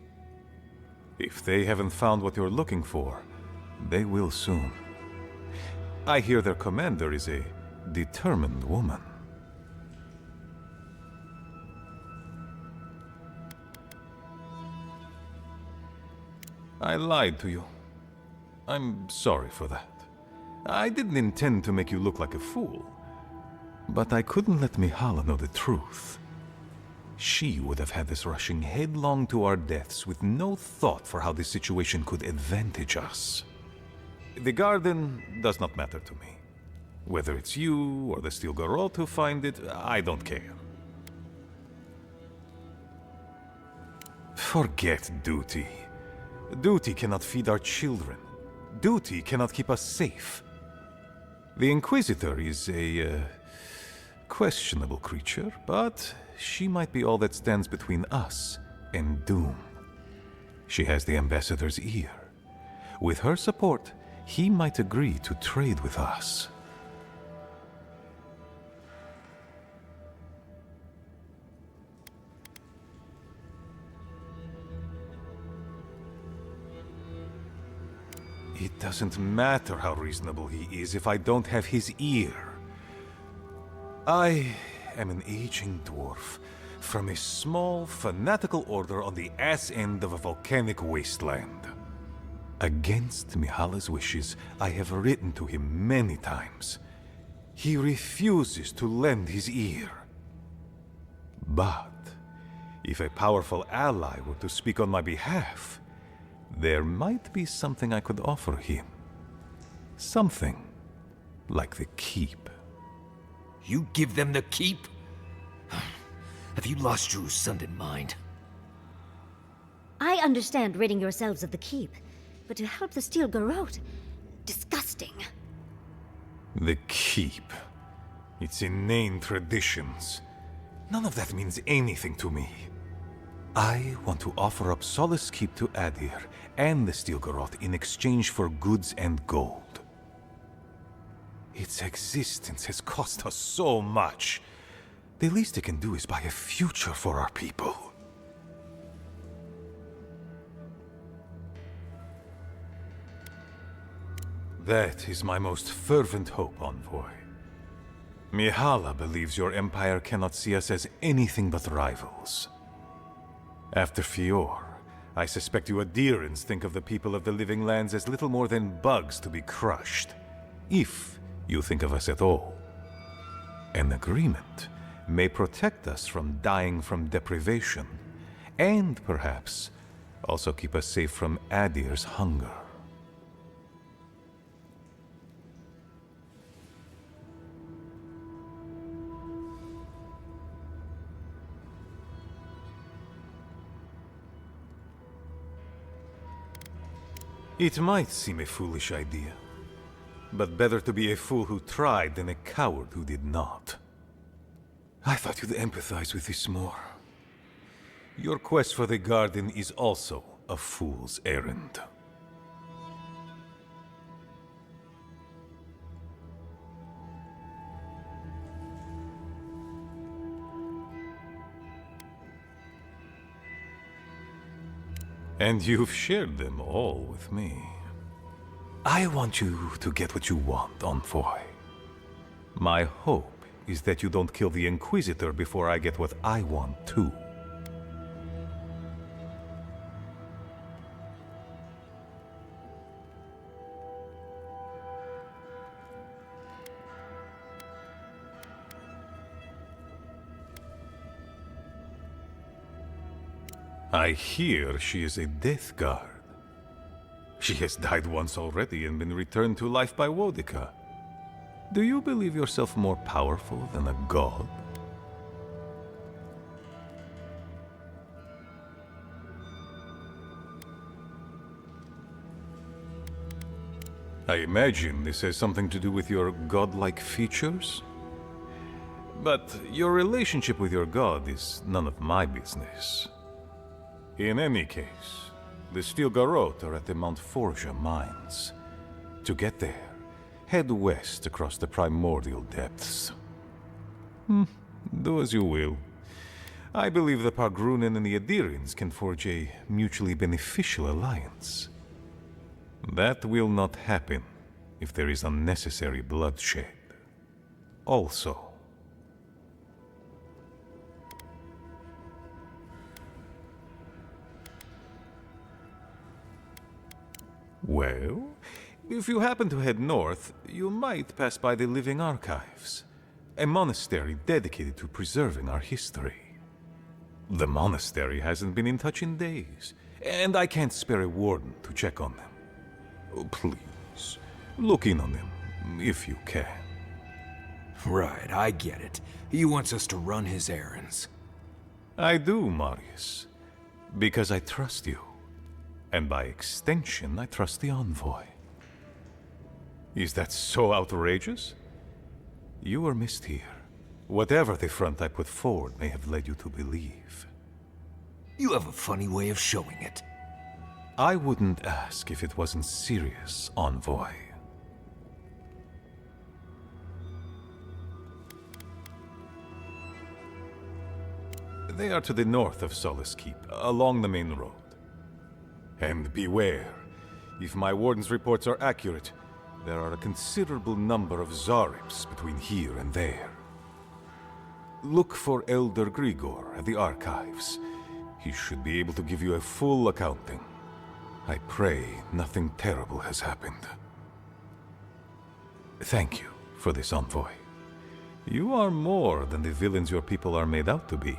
If they haven't found what you're looking for, they will soon. I hear their commander is a determined woman. I lied to you. I'm sorry for that. I didn't intend to make you look like a fool. But I couldn't let Mihala know the truth. She would have had us rushing headlong to our deaths with no thought for how this situation could advantage us. The garden does not matter to me. Whether it's you or the Stilgarot who find it, I don't care. Forget duty. Duty cannot feed our children. Duty cannot keep us safe. The Inquisitor is a questionable creature, but she might be all that stands between us and doom. She has the Ambassador's ear. With her support, he might agree to trade with us. It doesn't matter how reasonable he is if I don't have his ear. I am an aging dwarf from a small, fanatical order on the ass end of a volcanic wasteland. Against Mihala's wishes, I have written to him many times. He refuses to lend his ear. But if a powerful ally were to speak on my behalf, there might be something I could offer him. Something like the keep. You give them the keep? Have you lost your Usundan mind? I understand ridding yourselves of the keep, but to help the Stilgarot, disgusting. The keep. Its inane traditions. None of that means anything to me. I want to offer up Solace Keep to Aedyr and the Stilgarot in exchange for goods and gold. Its existence has cost us so much. The least it can do is buy a future for our people. That is my most fervent hope, Envoy. Mihala believes your empire cannot see us as anything but rivals. After Fior, I suspect you Aedyrans think of the people of the Living Lands as little more than bugs to be crushed. If you think of us at all. An agreement may protect us from dying from deprivation, and perhaps also keep us safe from Aedyr's hunger. It might seem a foolish idea, but better to be a fool who tried than a coward who did not. I thought you'd empathize with this more. Your quest for the garden is also a fool's errand. And you've shared them all with me. I want you to get what you want, Envoy. My hope is that you don't kill the Inquisitor before I get what I want too. I hear she is a Death Guard. She has died once already and been returned to life by Wodica. Do you believe yourself more powerful than a god? I imagine this has something to do with your godlike features? But your relationship with your god is none of my business. In any case, the Steel Garrote are at the Mount Forja mines. To get there, head west across the primordial depths. Do as you will. I believe the Pargrunen and the Aedyrians can forge a mutually beneficial alliance. That will not happen if there is unnecessary bloodshed. Also, well, if you happen to head north, you might pass by the Living Archives, a monastery dedicated to preserving our history. The monastery hasn't been in touch in days, and I can't spare a warden to check on them. Oh, please, look in on them, if you can. Right, I get it. He wants us to run his errands. I do, Marius, because I trust you. And by extension, I trust the Envoy. Is that so outrageous? You were missed here. Whatever the front I put forward may have led you to believe. You have a funny way of showing it. I wouldn't ask if it wasn't serious, Envoy. They are to the north of Solace Keep, along the main road. And beware, if my warden's reports are accurate, there are a considerable number of Zarips between here and there. Look for Elder Grigor at the archives. He should be able to give you a full accounting. I pray nothing terrible has happened. Thank you for this, Envoy. You are more than the villains your people are made out to be.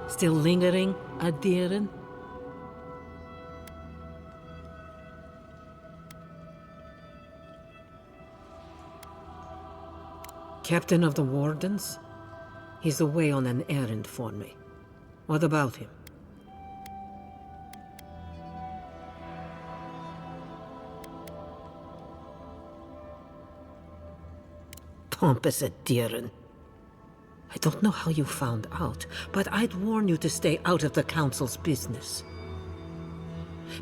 Still lingering, Aedyr? Captain of the Wardens? He's away on an errand for me. What about him? Pompous Aedyr. I don't know how you found out, but I'd warn you to stay out of the Council's business.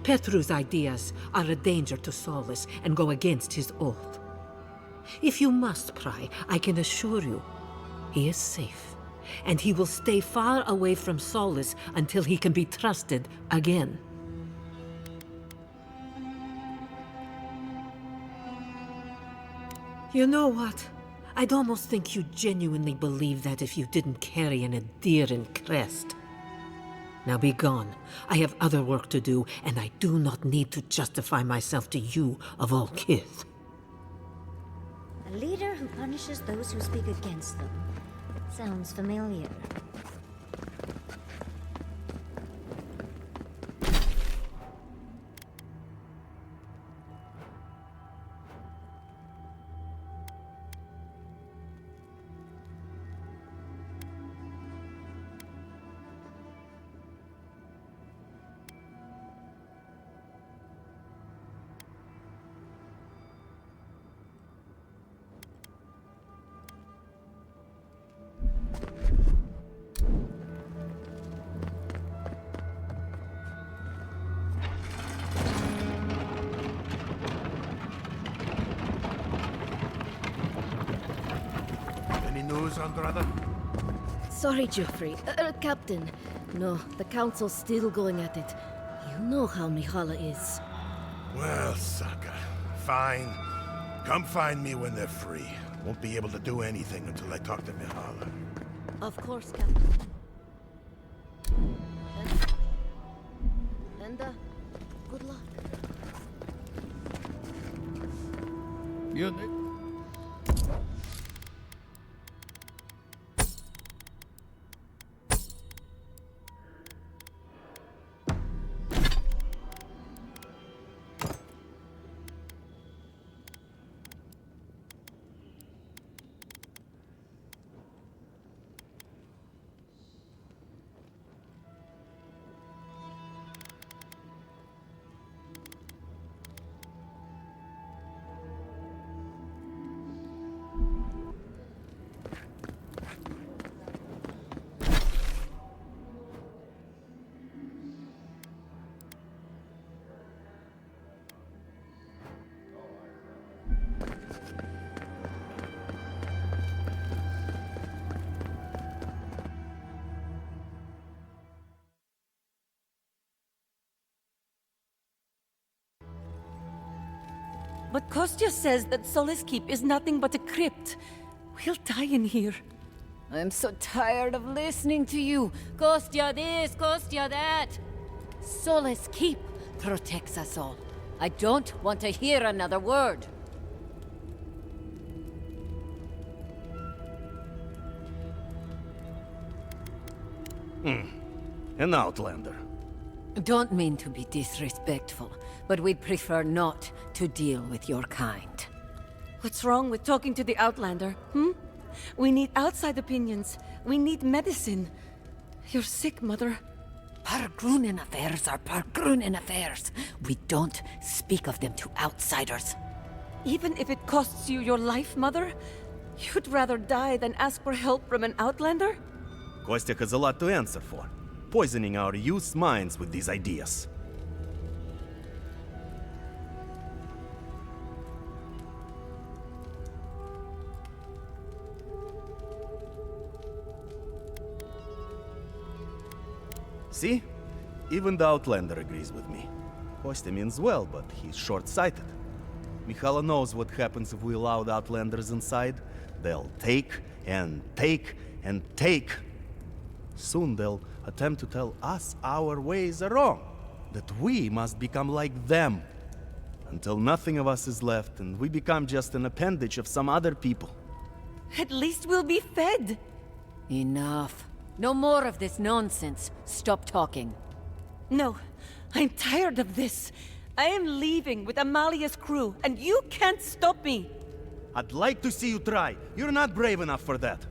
Petru's ideas are a danger to Solus and go against his oath. If you must pry, I can assure you, he is safe, and he will stay far away from Solace until he can be trusted again. You know what? I'd almost think you genuinely believe that if you didn't carry an Aedyran crest. Now be gone. I have other work to do, and I do not need to justify myself to you of all kith. A leader who punishes those who speak against them. Sounds familiar. Brother? Sorry, Geoffrey. Captain. No, the Council's still going at it. You know how Mihala is. Well, Saka, fine. Come find me when they're free. Won't be able to do anything until I talk to Mihala. Of course, Captain. And good luck. You... But Kostya says that Solace Keep is nothing but a crypt. We'll die in here. I'm so tired of listening to you. Kostya this, Kostya that. Solace Keep protects us all. I don't want to hear another word. An outlander. Don't mean to be disrespectful, but we'd prefer not to deal with your kind. What's wrong with talking to the Outlander, We need outside opinions. We need medicine. You're sick, Mother. Pargrunen affairs are Pargrunen affairs. We don't speak of them to outsiders. Even if it costs you your life, Mother? You'd rather die than ask for help from an Outlander? Kostya has a lot to answer for. Poisoning our youth's minds with these ideas. See? Even the Outlander agrees with me. Kostya means well, but he's short-sighted. Mihala knows what happens if we allow the Outlanders inside. They'll take and take and take. Soon they'll attempt to tell us our ways are wrong, that we must become like them, until nothing of us is left and we become just an appendage of some other people. At least we'll be fed. Enough. No more of this nonsense. Stop talking. No, I'm tired of this. I am leaving with Amalia's crew, and you can't stop me. I'd like to see you try. You're not brave enough for that.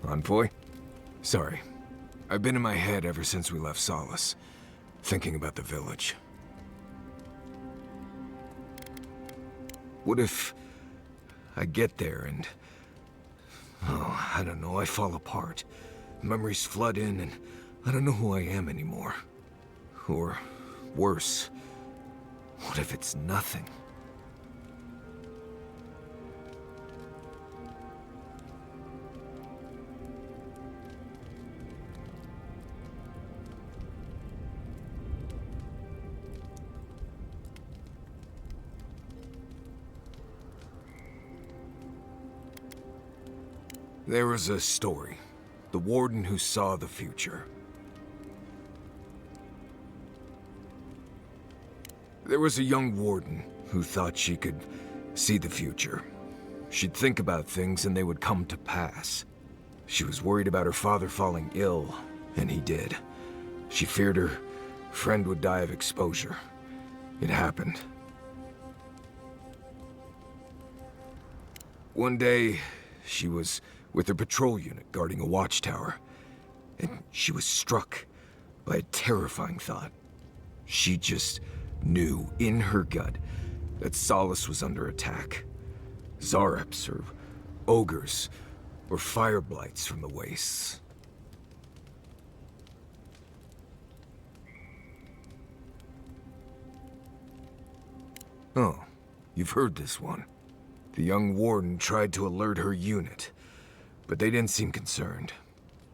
Envoy? Sorry. I've been in my head ever since we left Solace, thinking about the village. What if I get there and... oh, I don't know, I fall apart. Memories flood in and I don't know who I am anymore. Or worse, what if it's nothing? There was a story. The warden who saw the future. There was a young warden who thought she could see the future. She'd think about things and they would come to pass. She was worried about her father falling ill, and he did. She feared her friend would die of exposure. It happened. One day, she was with her patrol unit guarding a watchtower, and she was struck by a terrifying thought. She just knew in her gut that Solace was under attack. Zareps, or ogres, or fire blights from the wastes. Oh, you've heard this one. The young warden tried to alert her unit, but they didn't seem concerned.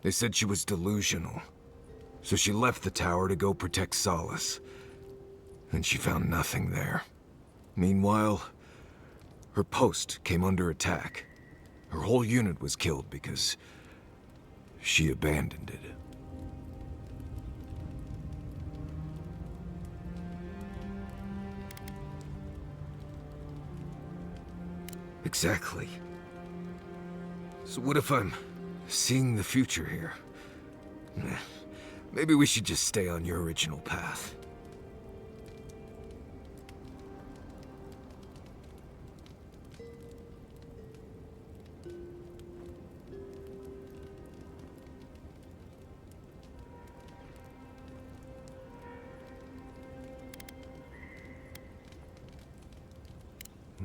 They said she was delusional. So she left the tower to go protect Solace. And she found nothing there. Meanwhile, her post came under attack. Her whole unit was killed because she abandoned it. Exactly. So what if I'm seeing the future here? Maybe we should just stay on your original path.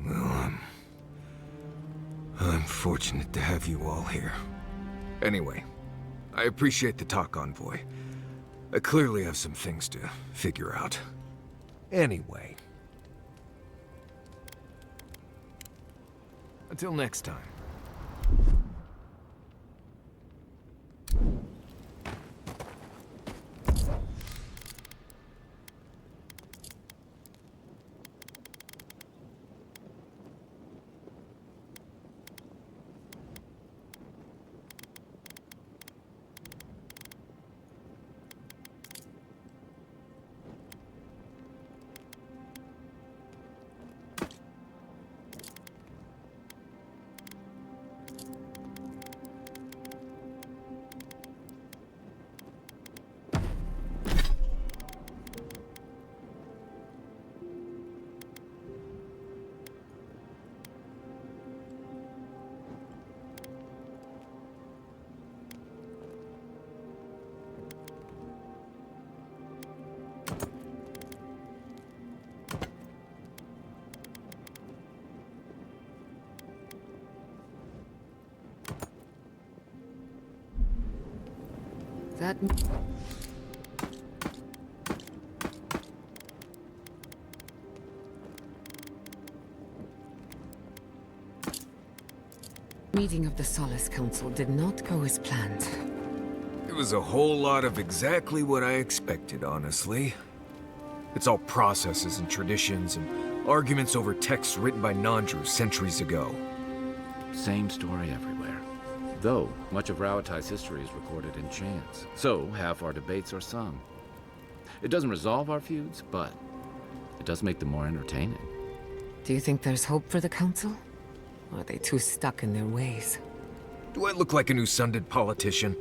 Well, I'm fortunate to have you all here. Anyway, I appreciate the talk, Envoy. I clearly have some things to figure out. Anyway. Until next time. That... meeting of the Solace Council did not go as planned. It was a whole lot of exactly what I expected, honestly. It's all processes and traditions and Arguments over texts written by non-Drew centuries ago. Same story everywhere. Though, much of Rauatai's history is recorded in chants, so half our debates are sung. It doesn't resolve our feuds, but it does make them more entertaining. Do you think there's hope for the Council? Or are they too stuck in their ways? Do I look like an usunded politician?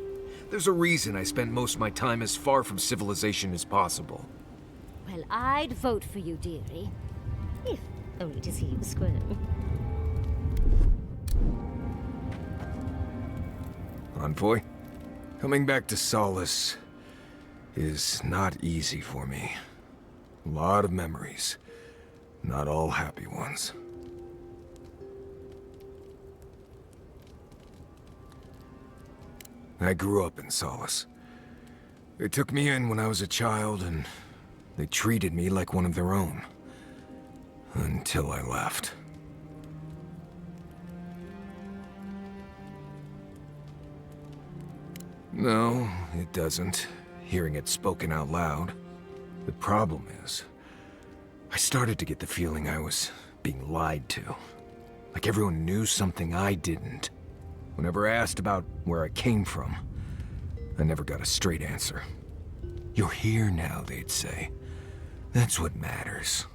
There's a reason I spend most of my time as far from civilization as possible. Well, I'd vote for you, dearie. If only to see you squirm. Envoy, coming back to Solace is not easy for me. A lot of memories, not all happy ones. I grew up in Solace. They took me in when I was a child, and they treated me like one of their own. Until I left. No, it doesn't, hearing it spoken out loud. The problem is, I started to get the feeling I was being lied to. Like everyone knew something I didn't. Whenever I asked about where I came from, I never got a straight answer. You're here now, they'd say. That's what matters.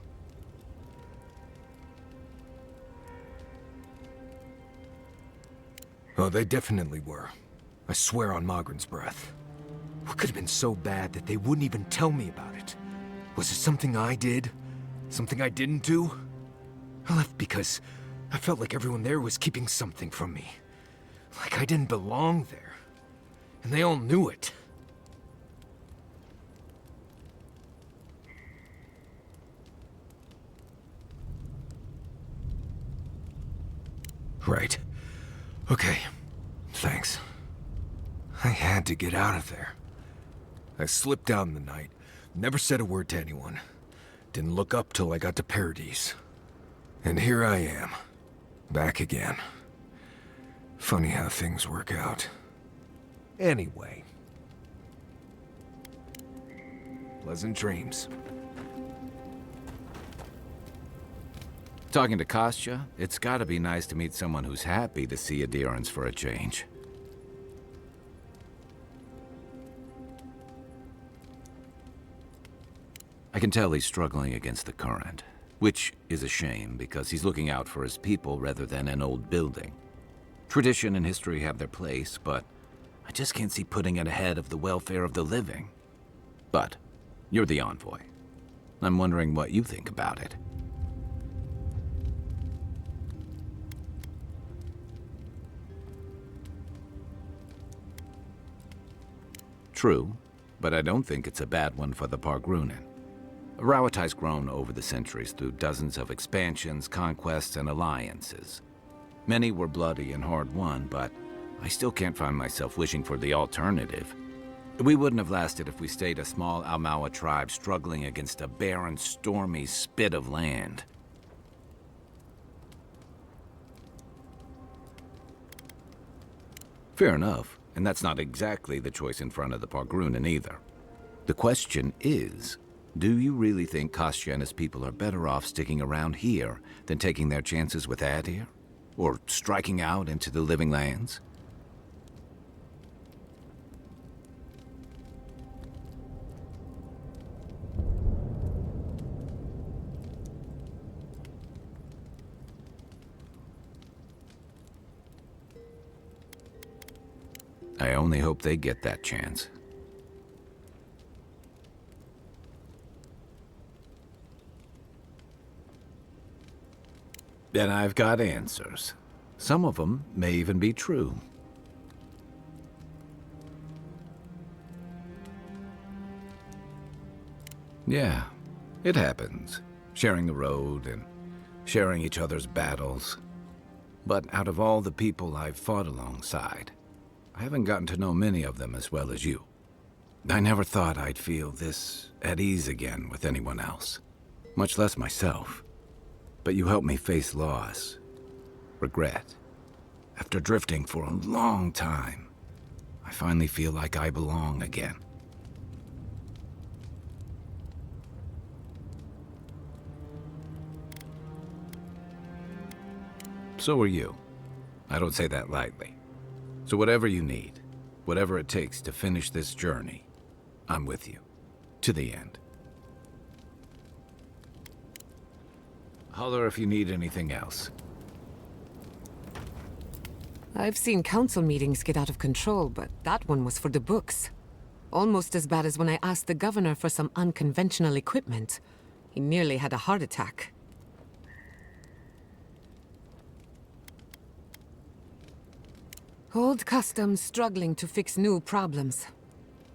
Oh, they definitely were. I swear on Magrin's breath. What could have been so bad that they wouldn't even tell me about it? Was it something I did? Something I didn't do? I left because I felt like everyone there was keeping something from me. Like I didn't belong there. And they all knew it. Right. Okay. Thanks. I had to get out of there. I slipped out in the night, never said a word to anyone. Didn't look up till I got to Paradise. And here I am, back again. Funny how things work out. Anyway. Pleasant dreams. Talking to Kostya, it's gotta be nice to meet someone who's happy to see adherence for a change. I can tell he's struggling against the current, which is a shame because he's looking out for his people rather than an old building. Tradition and history have their place, but I just can't see putting it ahead of the welfare of the living. But you're the envoy. I'm wondering what you think about it. True, but I don't think it's a bad one for the Pargrunen. Rauatai's grown over the centuries through dozens of expansions, conquests, and alliances. Many were bloody and hard-won, but I still can't find myself wishing for the alternative. We wouldn't have lasted if we stayed a small Almawa tribe struggling against a barren, stormy spit of land. Fair enough, and that's not exactly the choice in front of the Pargrunen either. The question is, do you really think Kostya and his people are better off sticking around here than taking their chances with Aedyr? Or striking out into the living lands? I only hope they get that chance. And I've got answers. Some of them may even be true. Yeah, it happens. Sharing the road and sharing each other's battles. But out of all the people I've fought alongside, I haven't gotten to know many of them as well as you. I never thought I'd feel this at ease again with anyone else, much less myself. But you helped me face loss, regret. After drifting for a long time, I finally feel like I belong again. So are you. I don't say that lightly. So whatever you need, whatever it takes to finish this journey, I'm with you. To the end. Holler if you need anything else. I've seen council meetings get out of control, but that one was for the books. Almost as bad as when I asked the governor for some unconventional equipment. He nearly had a heart attack. Old customs struggling to fix new problems.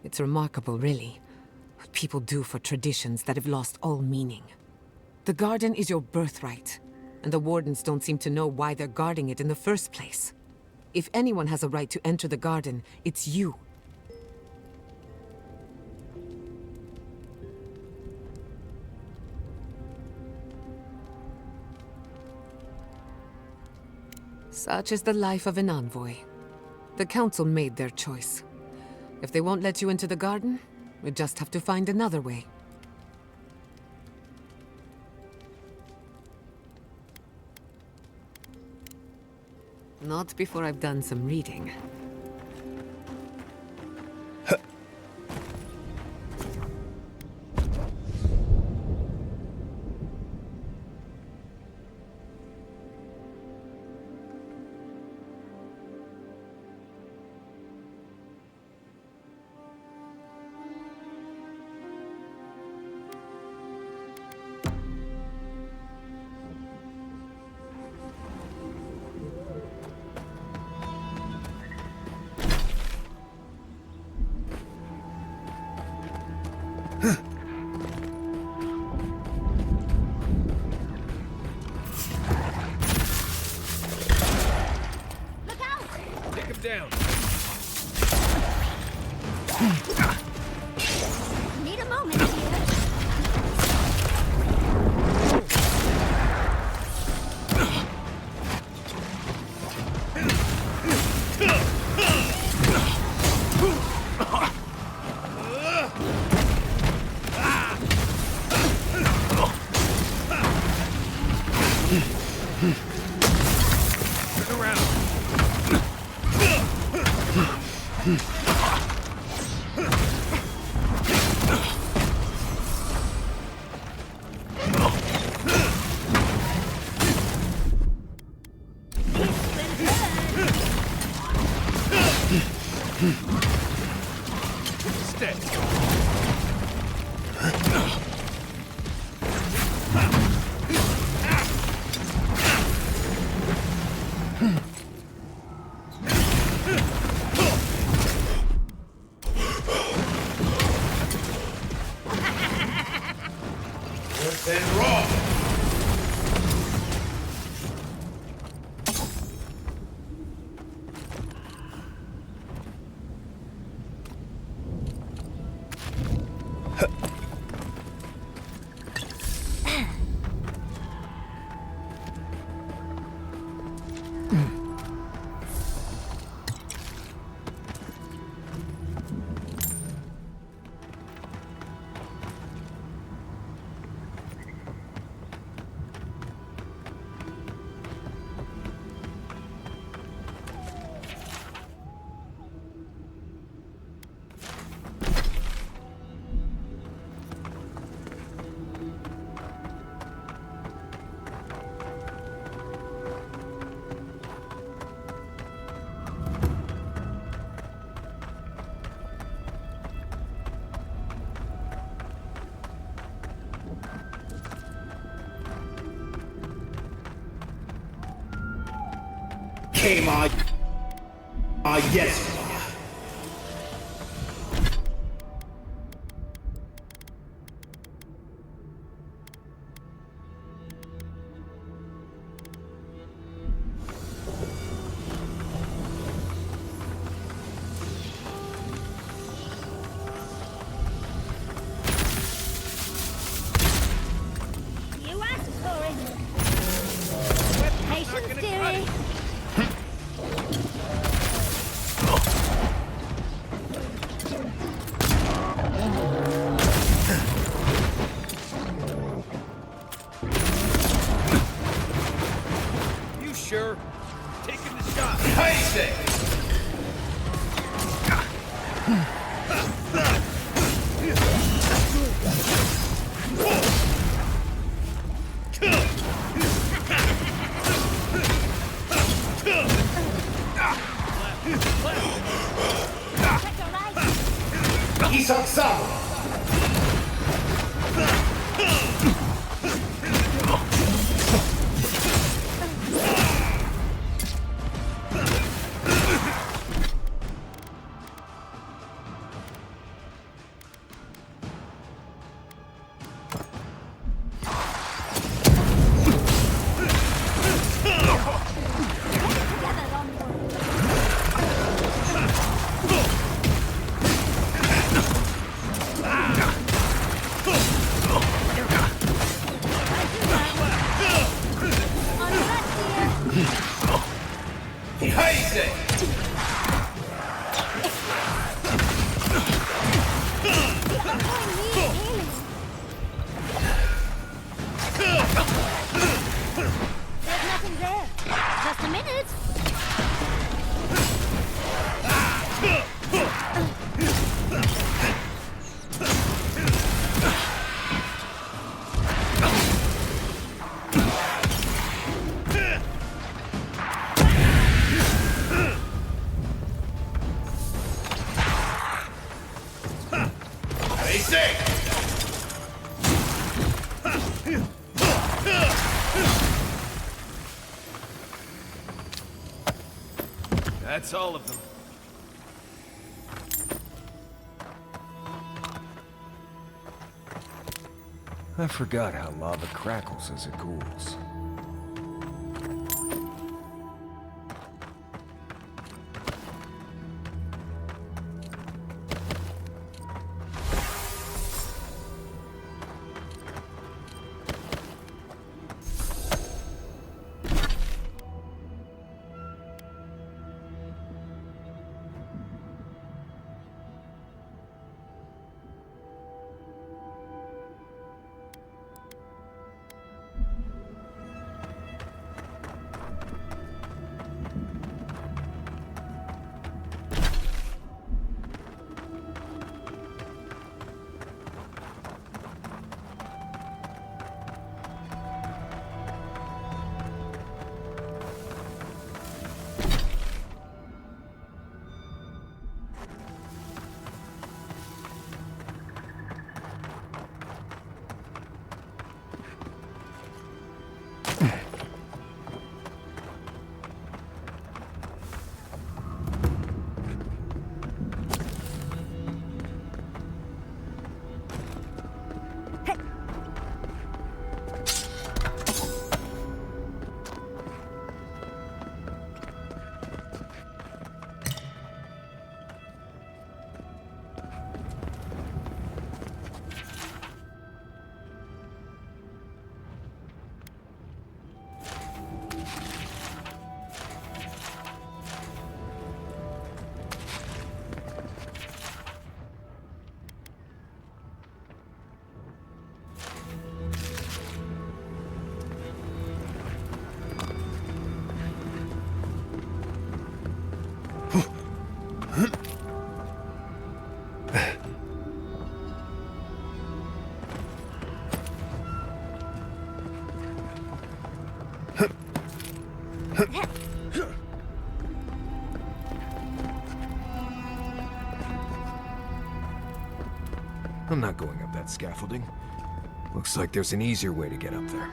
It's remarkable, really, what people do for traditions that have lost all meaning. The garden is your birthright, and the wardens don't seem to know why they're guarding it in the first place. If anyone has a right to enter the garden, it's you. Such is the life of an envoy. The council made their choice. If they won't let you into the garden, we just have to find another way. Not before I've done some reading. Down. Need a moment here. Turn around. Yes. You asked for it. We're patient, dearie. That's all of them. I forgot how lava crackles as it cools. I'm not going up that scaffolding. Looks like there's an easier way to get up there.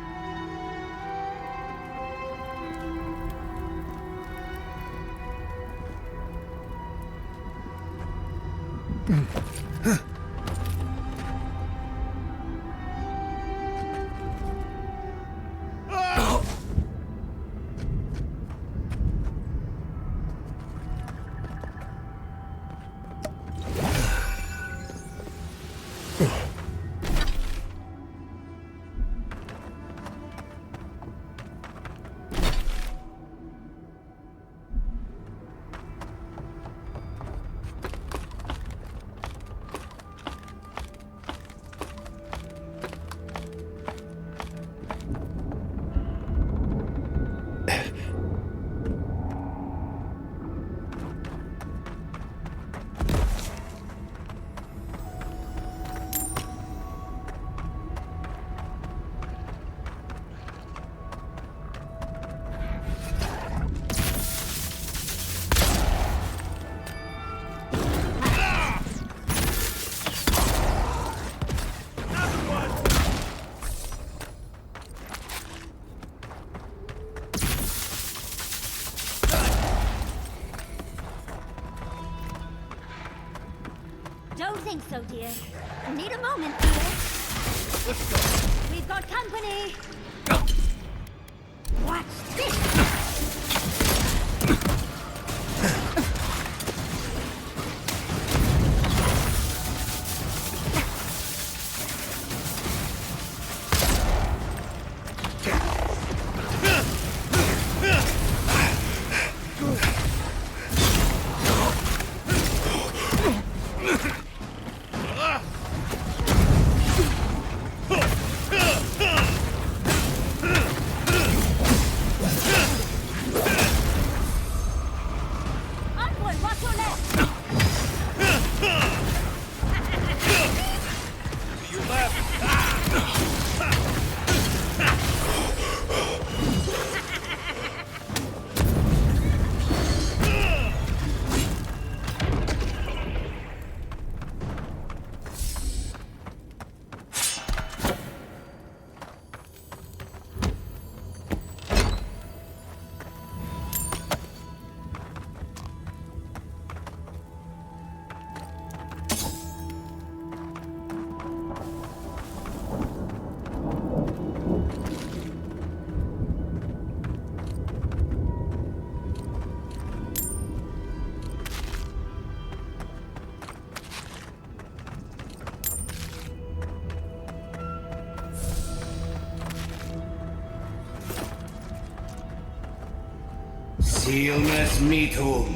Don't think so, dear. Need a moment, dear. Let's go. We've got company. Watch this. Silnes mitum.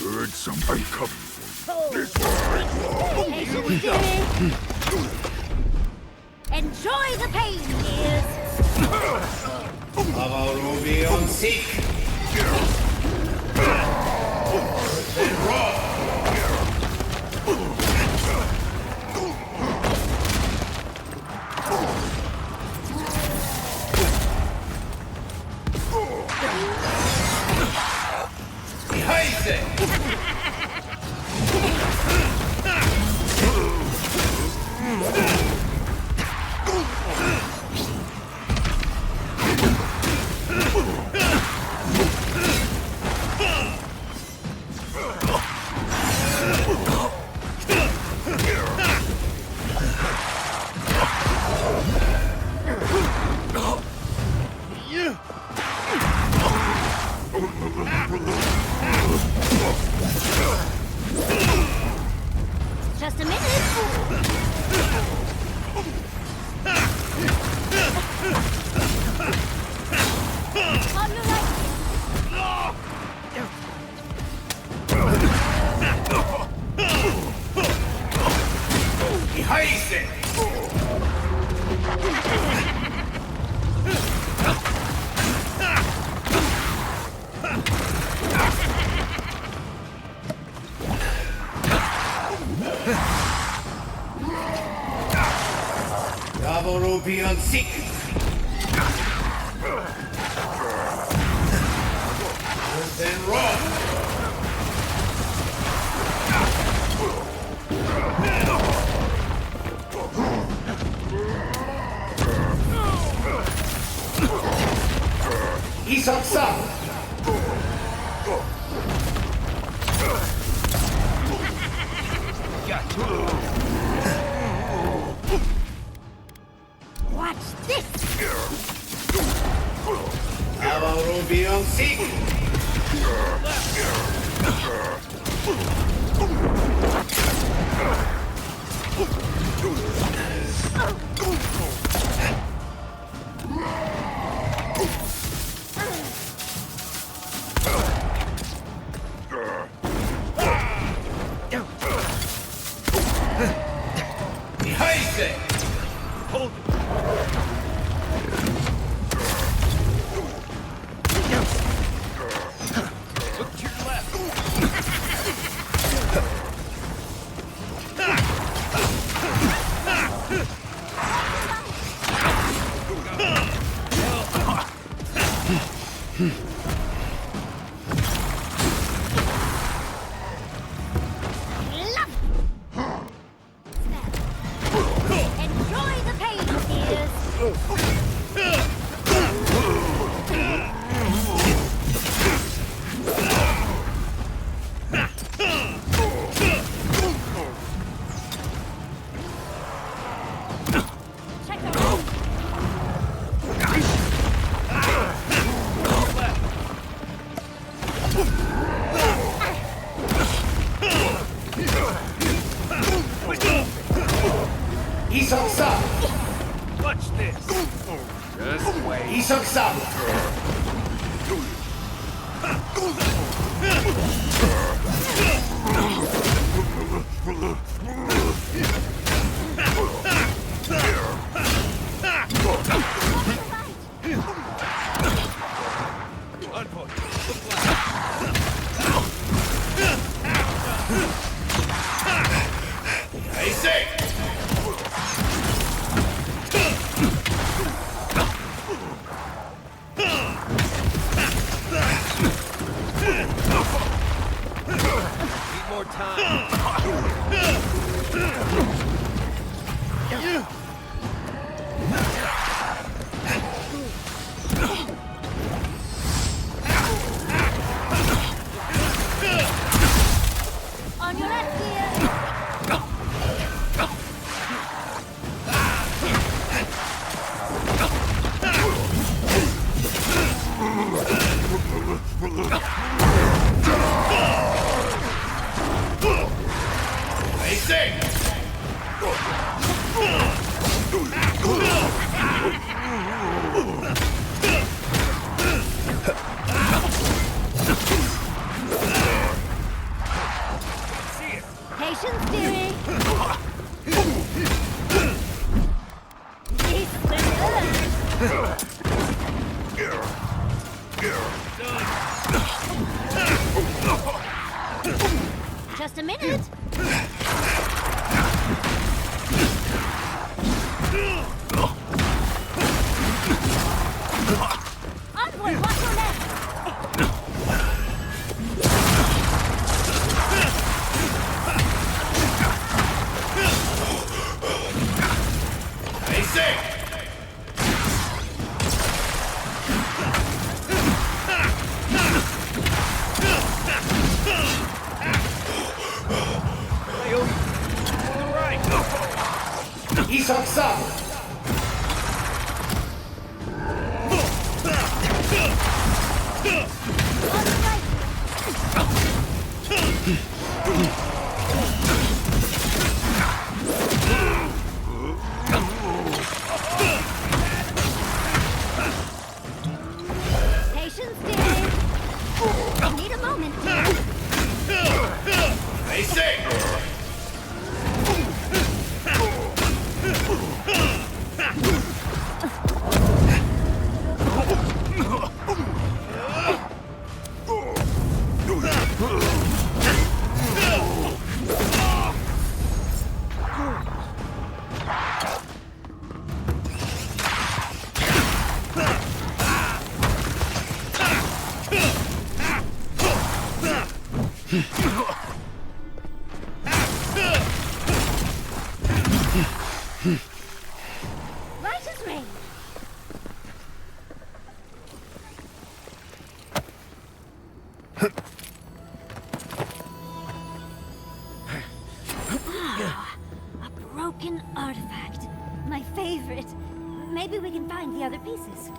Heard somebody coming for you. This way. Enjoy the pain, kids! Avowed on seek. Then raw. Just a minute. On the right. Rubion sick. Then raw. Isaksa. Watch this! Avowed Rubion sick. Watch this. Just wait. On your left here. Patience, dearie. Just a minute. Envoy, watch your left. Patience, dearie. Need a moment. Righteous rain. A broken artifact. My favorite. Maybe we can find the other pieces.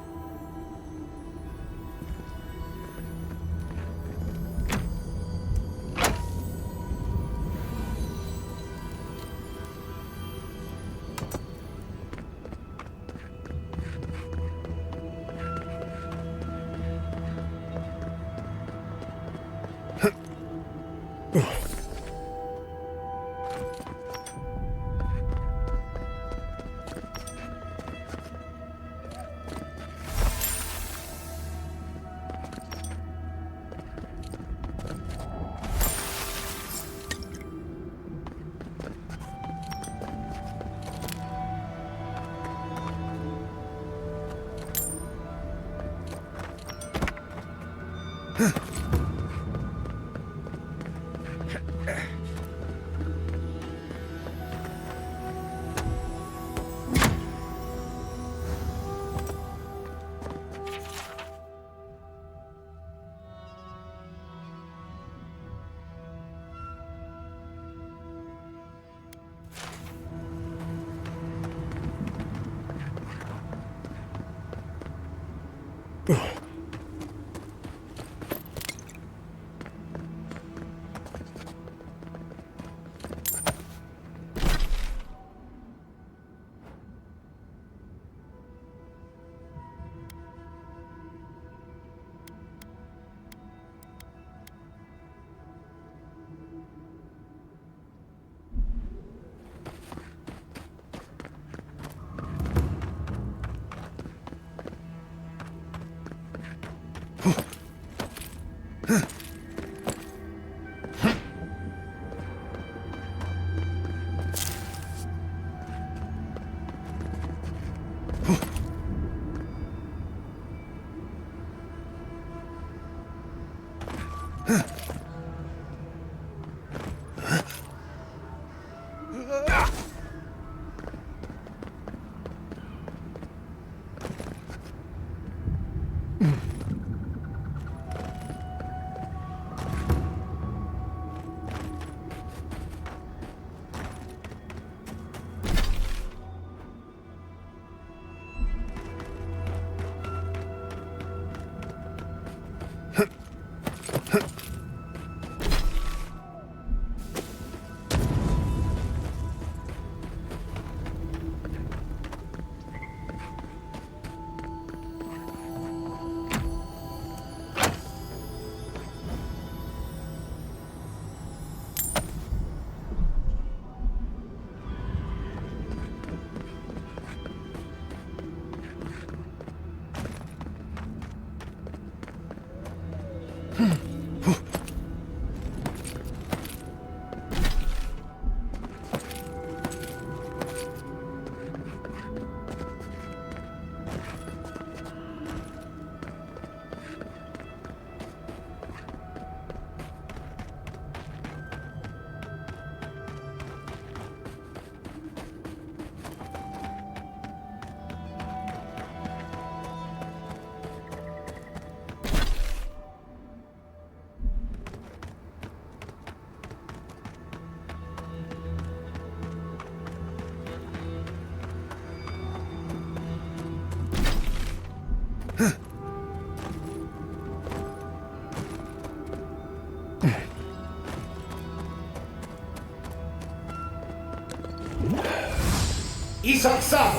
Isaksam!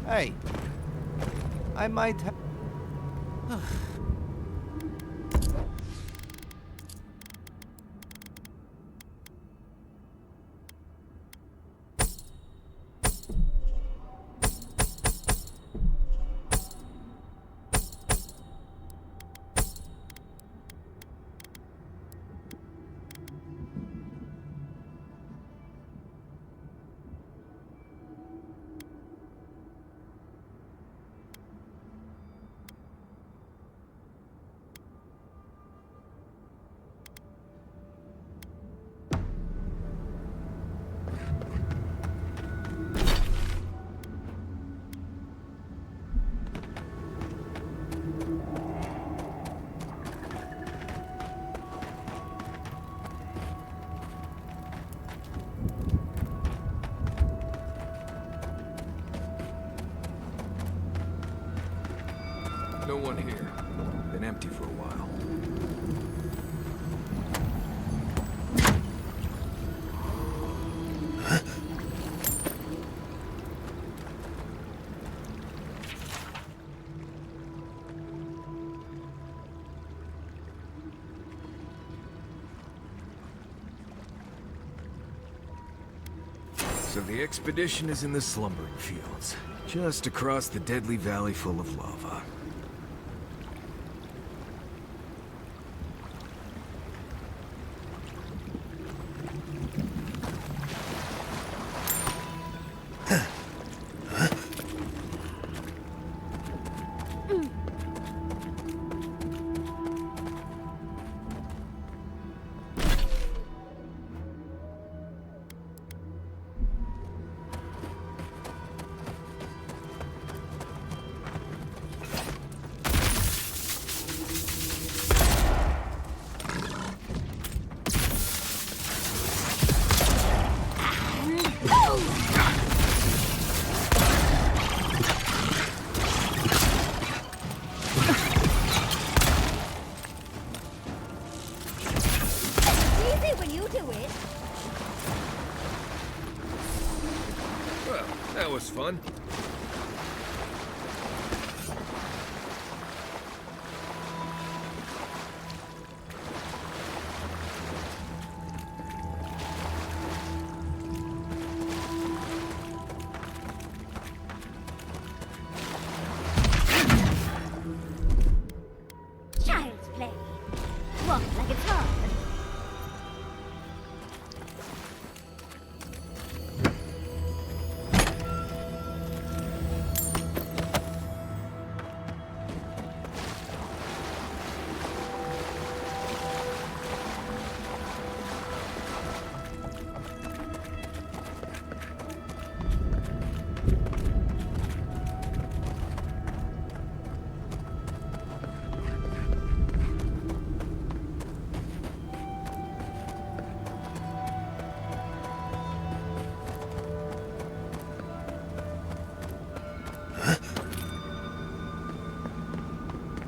Hey, I might have... No one here. Been empty for a while. So the expedition is in the slumbering fields, just across the deadly valley full of lava. That was fun. play. Walk like it's hard.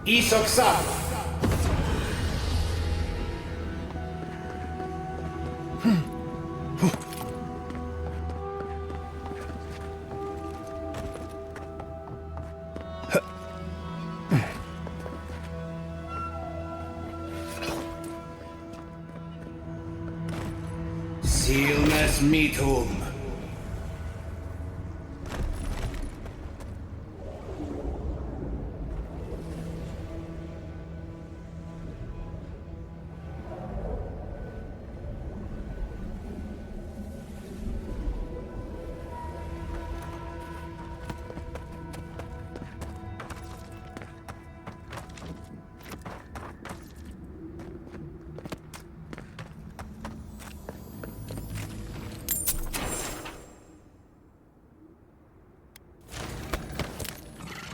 Isoxal. Silnes mitum.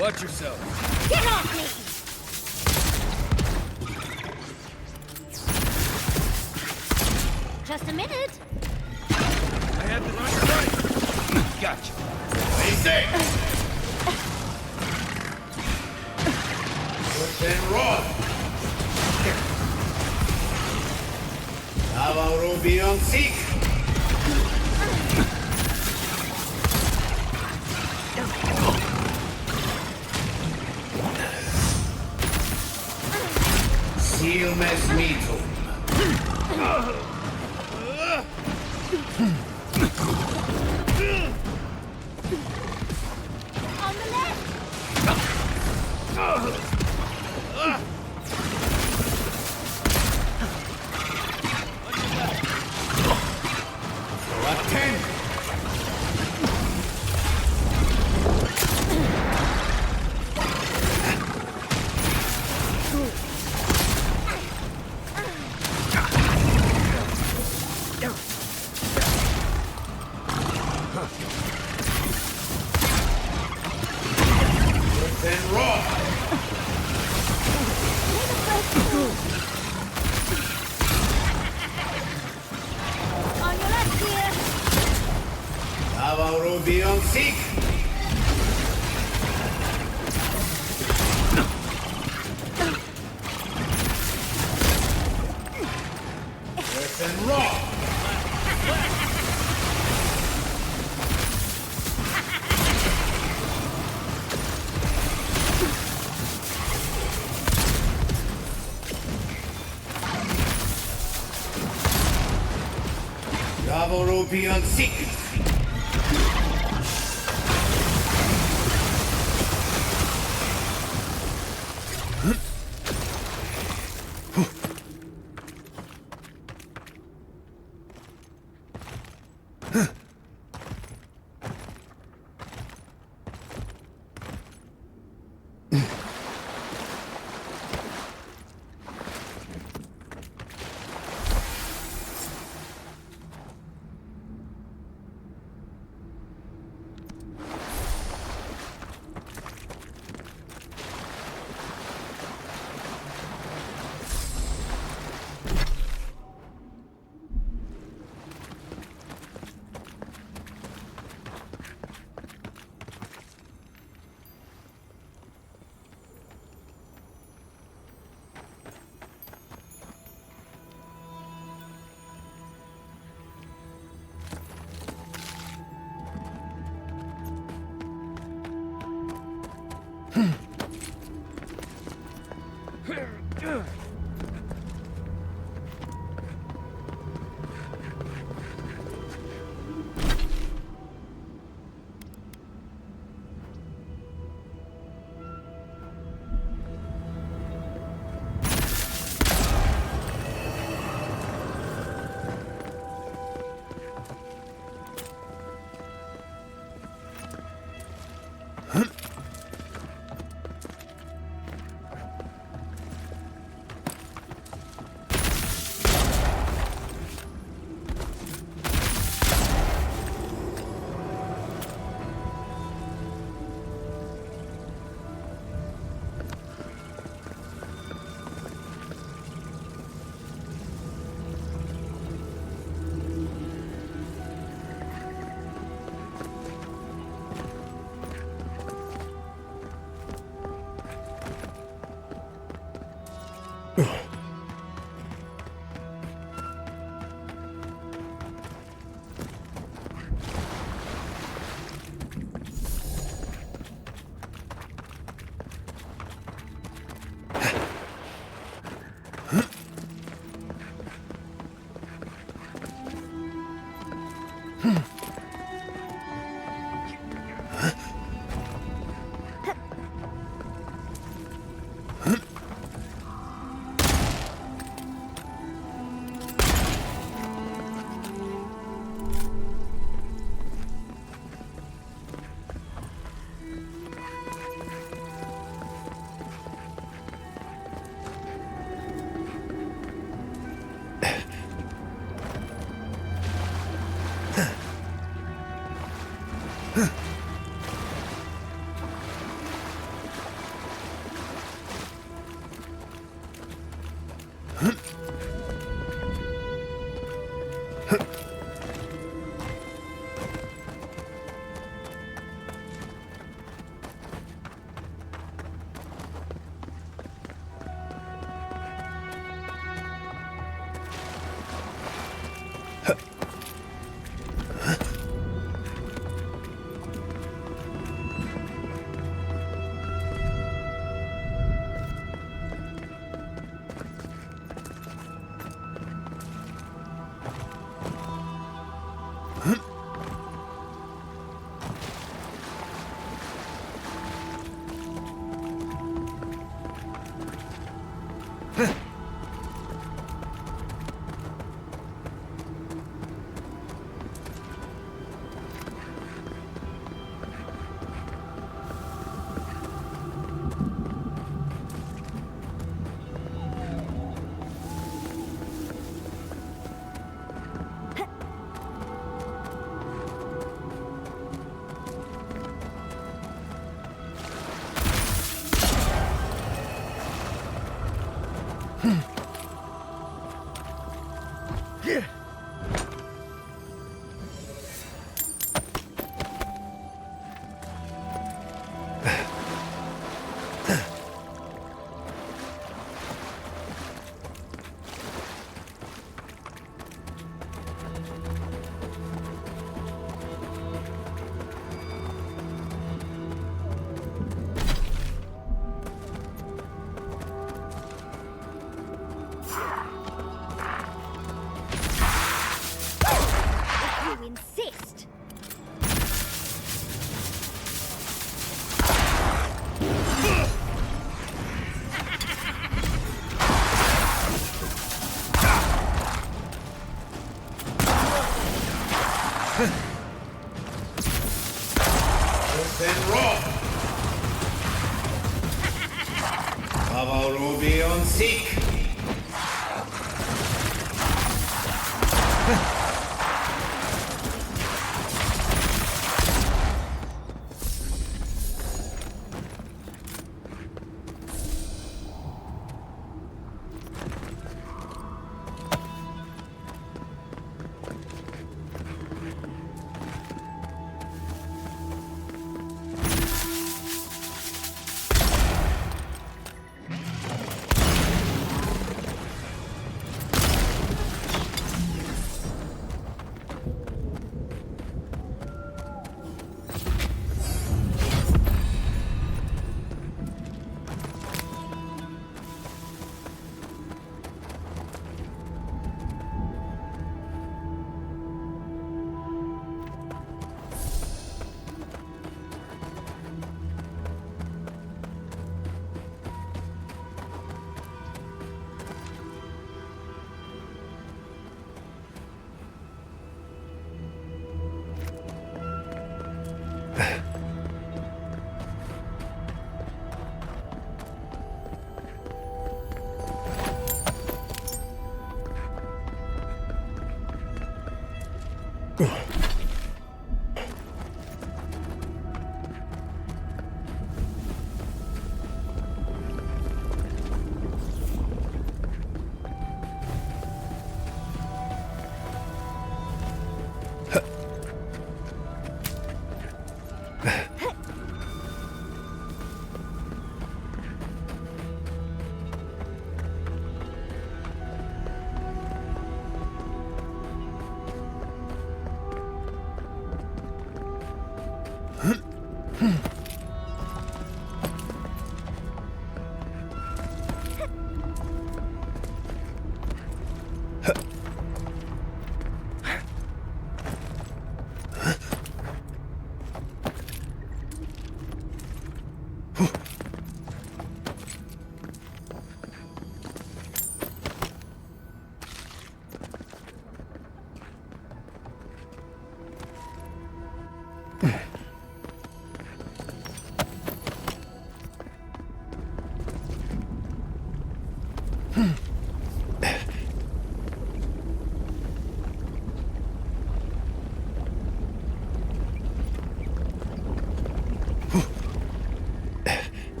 Watch yourself. Get off me! Just a minute. I have the runner running. Gotcha. Stay safe. Push and roll. Avowed beyond seek. Silnes mitum. On the left. Attend. Then roll. On your left here. Avowed beyond seek. Then roll. Avowed beyond seek.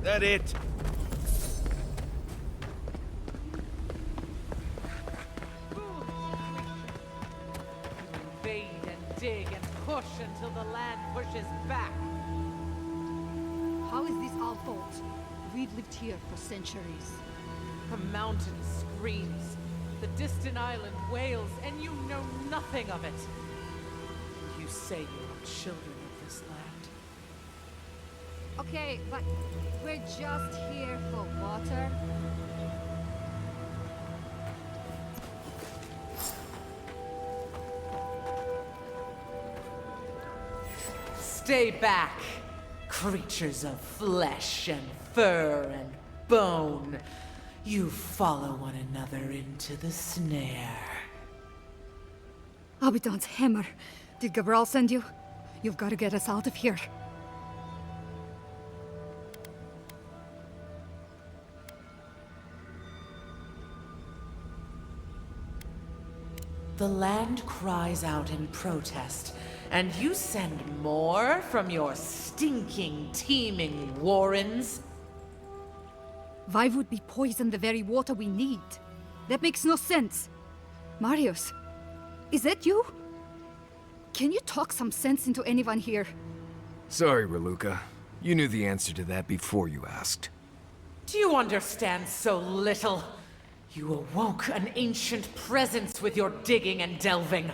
That it? Invade and dig and push until the land pushes back. How is this our fault? We've lived here for centuries. The mountain screams, the distant island wails, and you know nothing of it. You say you are children of this land. Okay, but we're just here for water. Stay back, creatures of flesh and fur and bone. You follow one another into the snare. Abaddon's hammer. Did Gabral send you? You've got to get us out of here. The land cries out in protest, and you send more from your stinking, teeming warrens? Why would we poison the very water we need? That makes no sense. Marius, is that you? Can you talk some sense into anyone here? Sorry, Raluca. You knew the answer to that before you asked. Do you understand so little? You awoke an ancient presence with your digging and delving.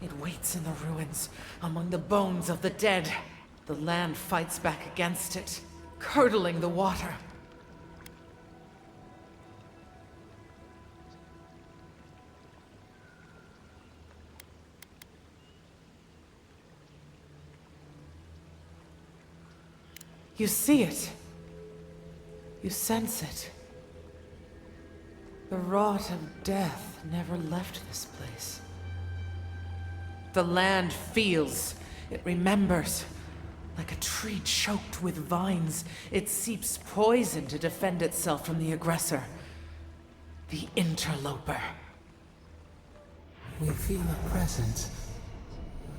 It waits in the ruins, among the bones of the dead. The land fights back against it, curdling the water. You see it. You sense it. The rot of death never left this place. The land feels, it remembers. Like a tree choked with vines, it seeps poison to defend itself from the aggressor. The interloper. We feel a presence.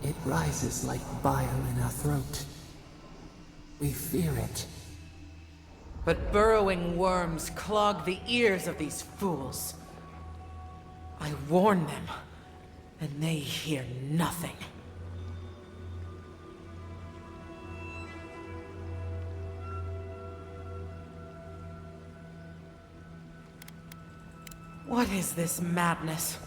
It rises like bile in our throat. We fear it. But burrowing worms clog the ears of these fools. I warn them, and they hear nothing. What is this madness?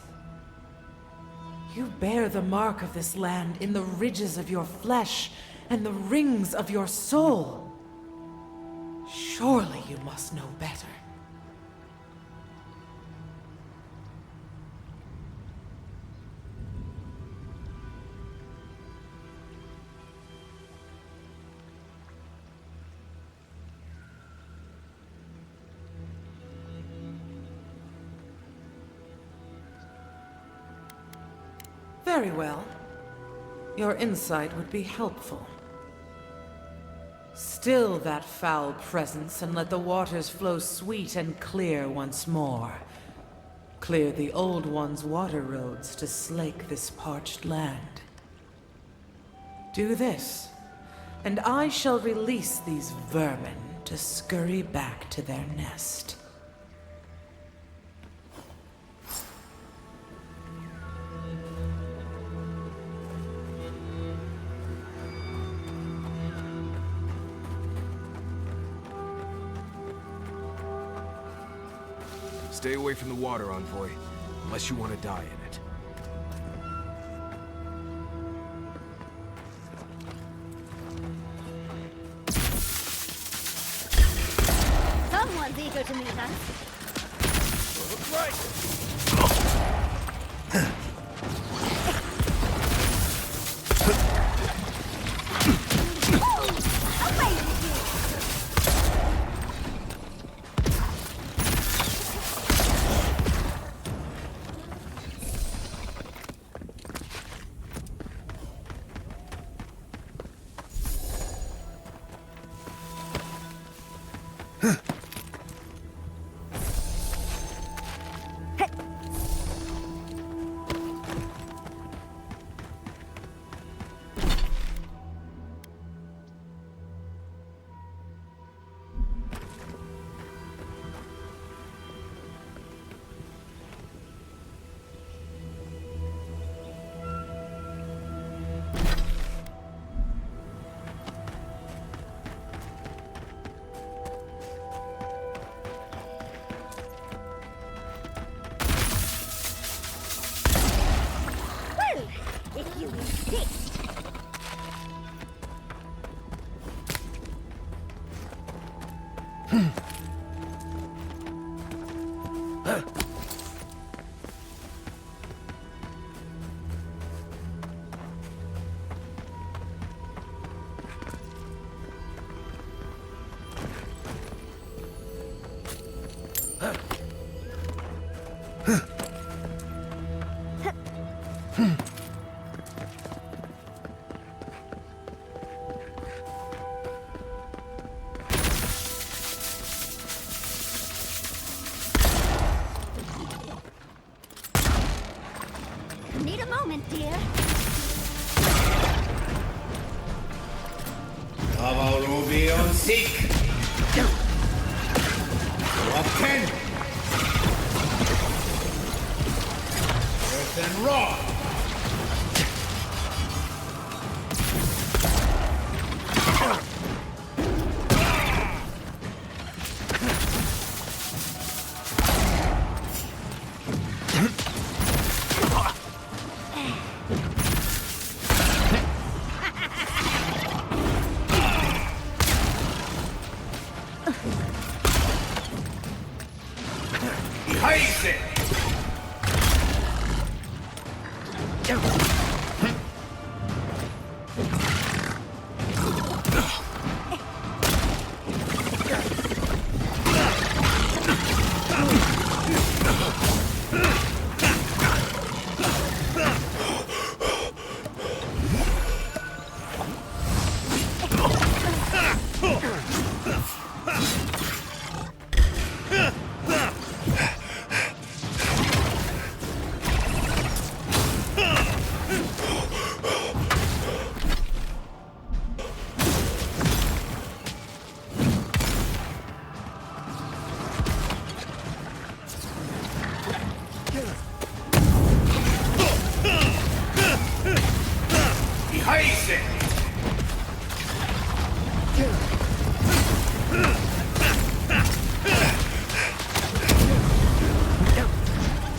You bear the mark of this land in the ridges of your flesh and the rings of your soul. Surely you must know better. Very well. Your insight would be helpful. Still that foul presence and let the waters flow sweet and clear once more. Clear the old one's water roads to slake this parched land. Do this, and I shall release these vermin to scurry back to their nest. Stay away from the water, envoy. Unless you want to die in it. Someone's eager to meet us. If you insist. Need a moment, dear. Avowed seek. Attend. Earth and raw.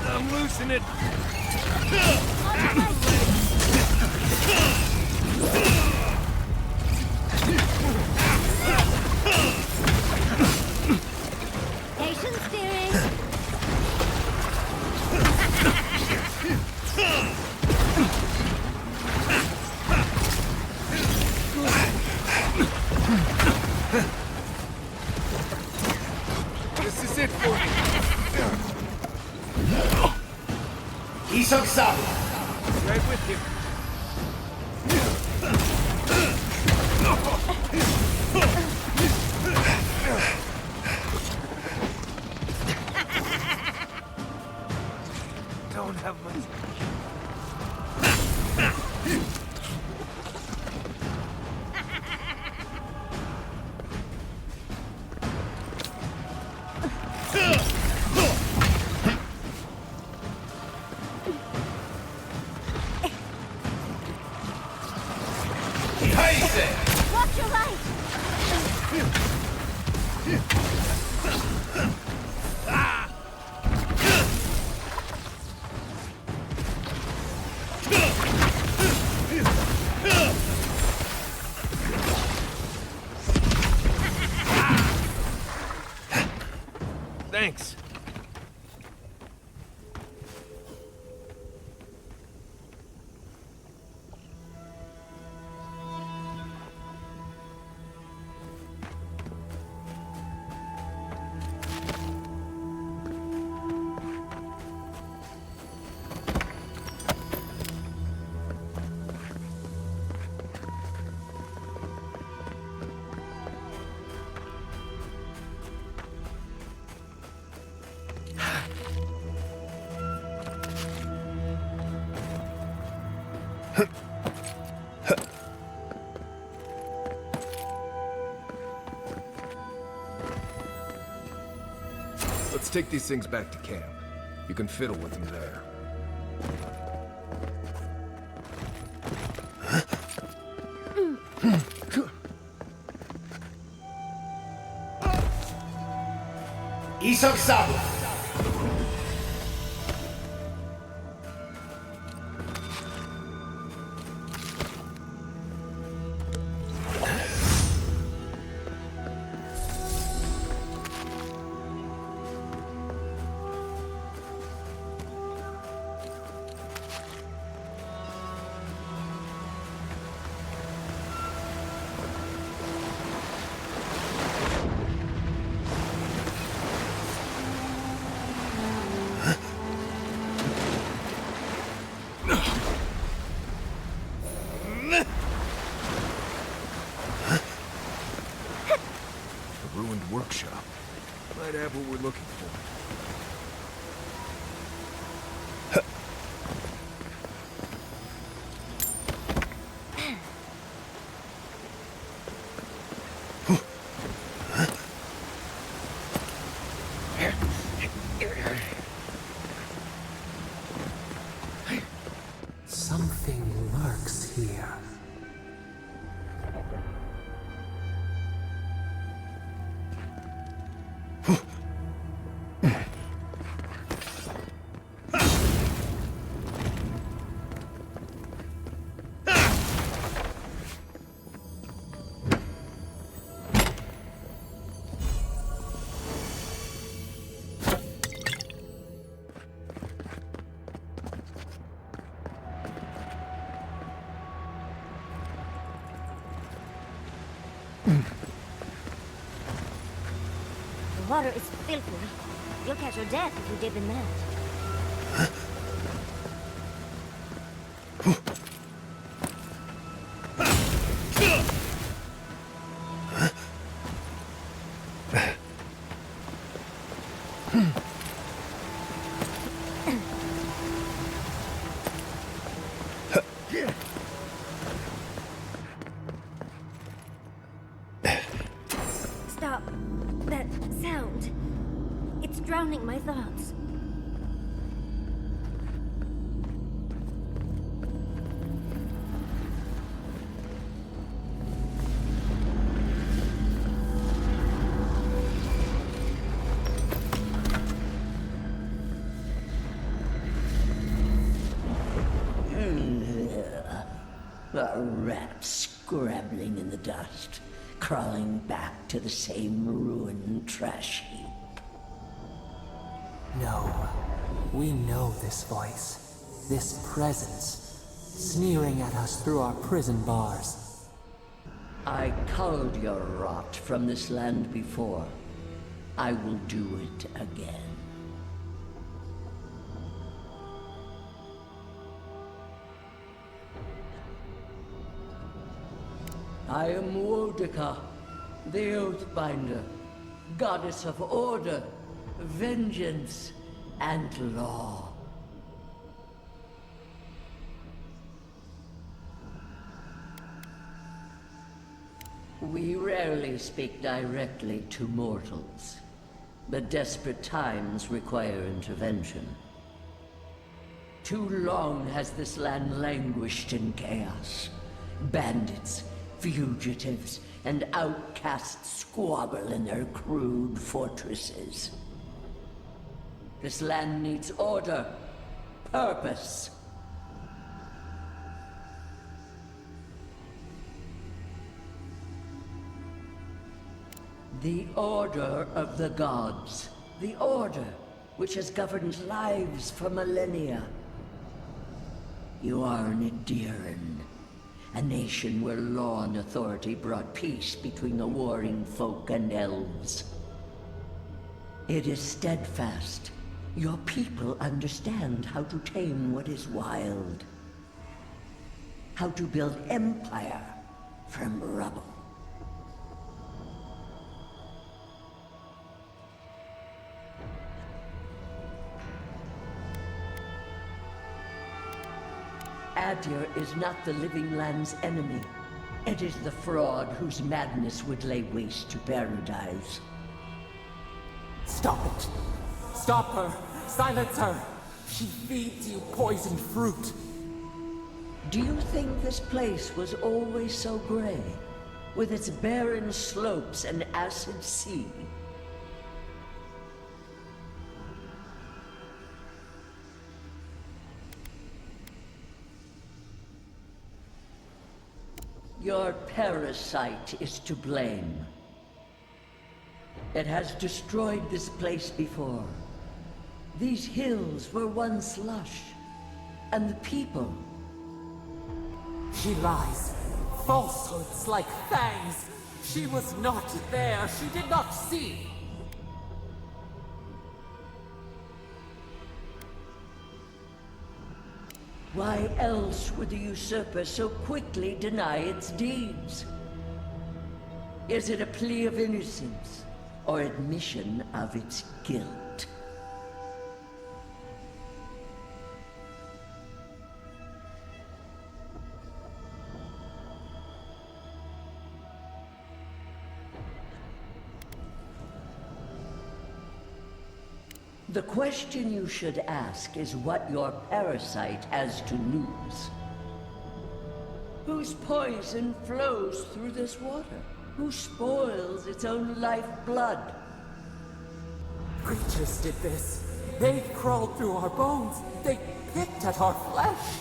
I'm losing it. Patient steering. This is it for me. Isok-san. Right with you. Don't have much. Watch your right. Thanks. Let's take these things back to camp. You can fiddle with them there. Isok-sabu! Workshop. Might have what we're looking for. Something lurks here. The water is filthy. You'll catch your death if you dip in that. Stop that sound. It's drowning my thoughts. A rat scrabbling in the dust, crawling back to the same ruined trash heap. No, we know this voice, this presence, sneering at us through our prison bars. I culled your rot from this land before. I will do it again. I am Wodika, the Oathbinder, goddess of order, vengeance, and law. We rarely speak directly to mortals, but desperate times require intervention. Too long has this land languished in chaos. Bandits, fugitives, and outcasts squabble in their crude fortresses. This land needs order, purpose. The Order of the Gods, The Order, which has governed lives for millennia. You are an Aedyran, a nation where law and authority brought peace between the warring folk and elves. It is steadfast. Your people understand how to tame what is wild. How to build empire from rubble. Aedyr is not the living land's enemy. It is the fraud whose madness would lay waste to paradise. Stop it! Stop her! Silence her! She feeds you poisoned fruit! Do you think this place was always so gray? With its barren slopes and acid sea? Your parasite is to blame. It has destroyed this place before. These hills were once lush, and the people. She lies. Falsehoods like fangs. She was not there. She did not see. Why else would the usurper so quickly deny its deeds? Is it a plea of innocence, or admission of its guilt? The question you should ask is what your parasite has to lose. Whose poison flows through this water? Who spoils its own lifeblood? Creatures did this. They crawled through our bones. They picked at our flesh.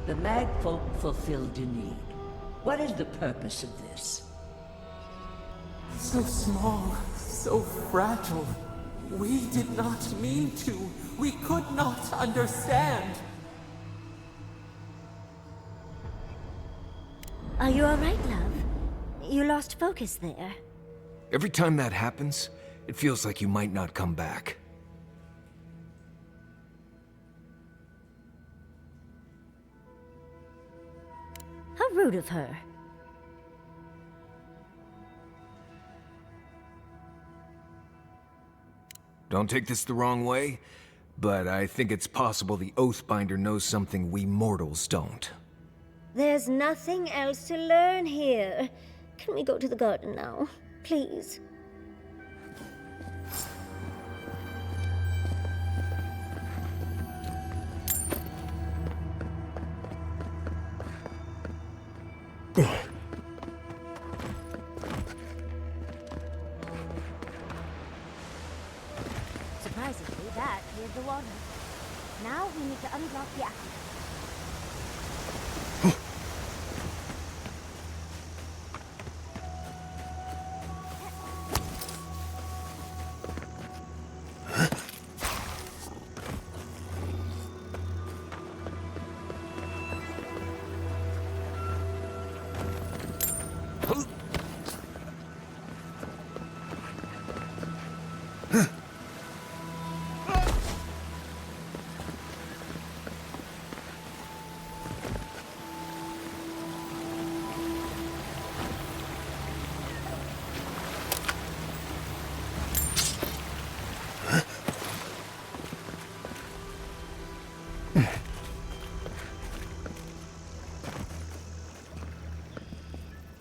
The Magfolk fulfilled a need. What is the purpose of this? So small, so fragile. We did not mean to. We could not understand. Are you alright, love? You lost focus there. Every time that happens, it feels like you might not come back. How rude of her. Don't take this the wrong way, but I think it's possible the Oathbinder knows something we mortals don't. There's nothing else to learn here. Can we go to the garden now? Please. Surprisingly, that cleared the water. Now we need to unblock the aqueduct.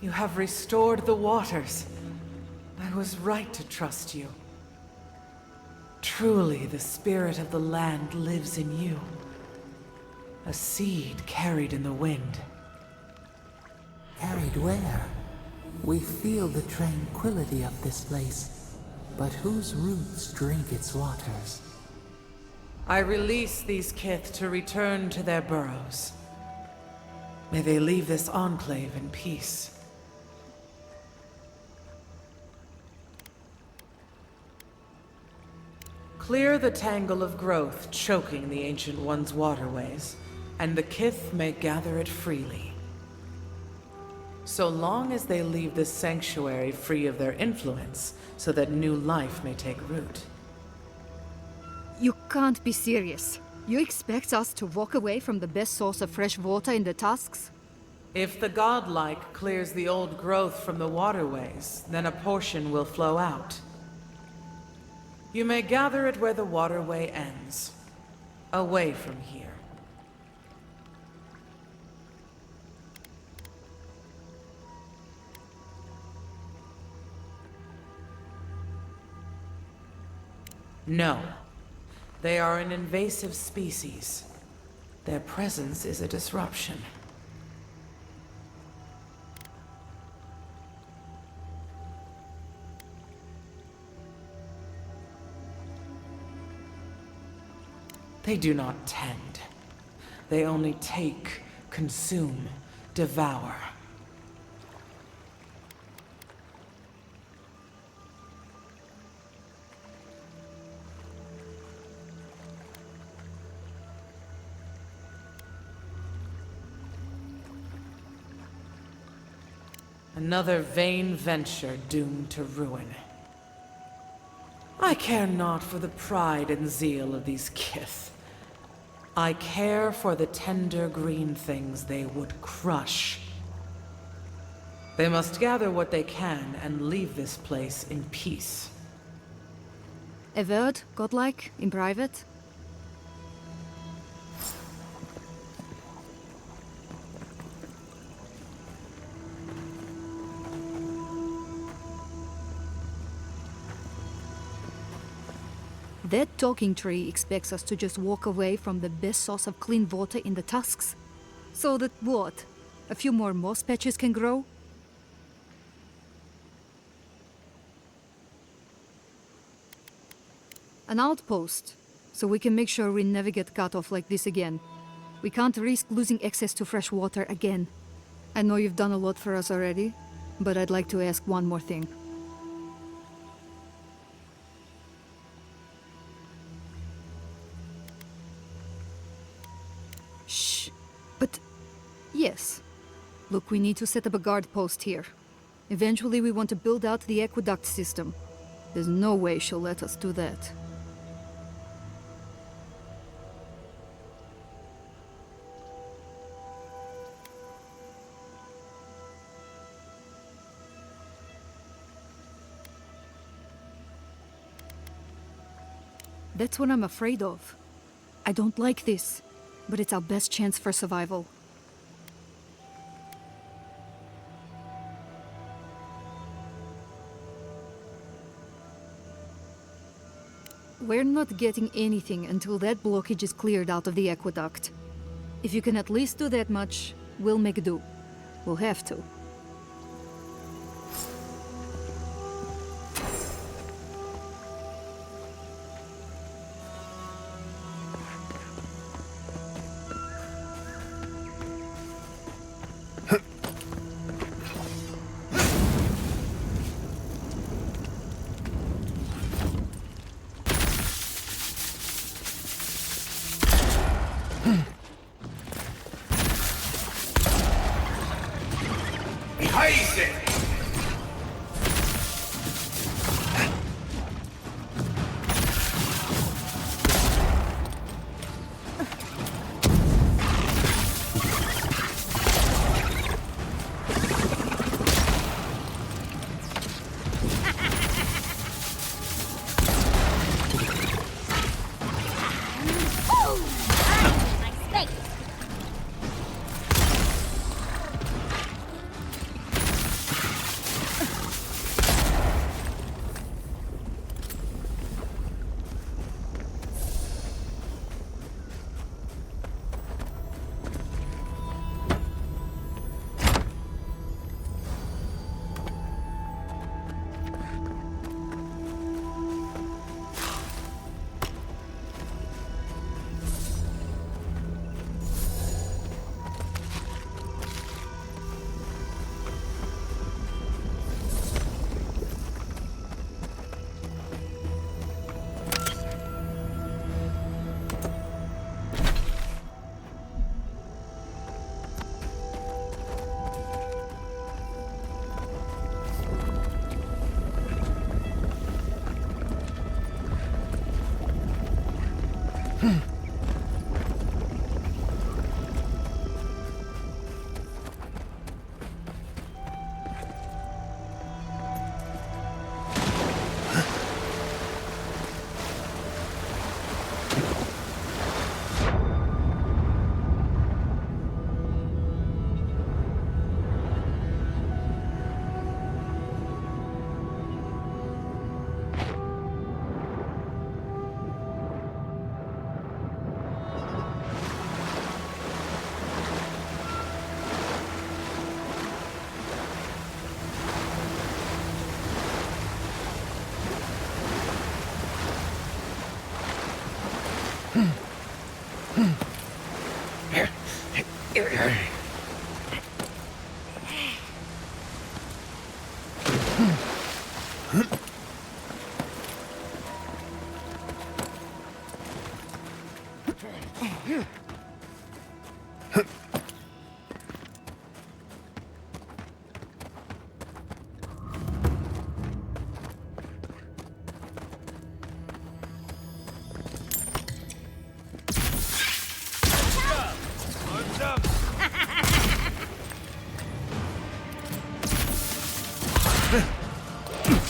You have restored the waters. I was right to trust you. Truly, the spirit of the land lives in you. A seed carried in the wind. Carried where? We feel the tranquility of this place, but whose roots drink its waters? I release these kith to return to their burrows. May they leave this enclave in peace. Clear the tangle of growth choking the Ancient One's waterways, and the Kith may gather it freely. So long as they leave this sanctuary free of their influence, so that new life may take root. You can't be serious. You expect us to walk away from the best source of fresh water in the Tusks? If the godlike clears the old growth from the waterways, then a portion will flow out. You may gather it where the waterway ends, away from here. No. They are an invasive species. Their presence is a disruption. They do not tend. They only take, consume, devour. Another vain venture doomed to ruin. I care not for the pride and zeal of these Kith. I care for the tender green things they would crush. They must gather what they can and leave this place in peace. A word, godlike, in private? That talking tree expects us to just walk away from the best source of clean water in the Tusks. So that what? A few more moss patches can grow? An outpost, so we can make sure we never get cut off like this again. We can't risk losing access to fresh water again. I know you've done a lot for us already, but I'd like to ask one more thing. But, yes. Look, we need to set up a guard post here. Eventually we want to build out the aqueduct system. There's no way she'll let us do that. That's what I'm afraid of. I don't like this. But it's our best chance for survival. We're not getting anything until that blockage is cleared out of the aqueduct. If you can at least do that much, we'll make do. We'll have to.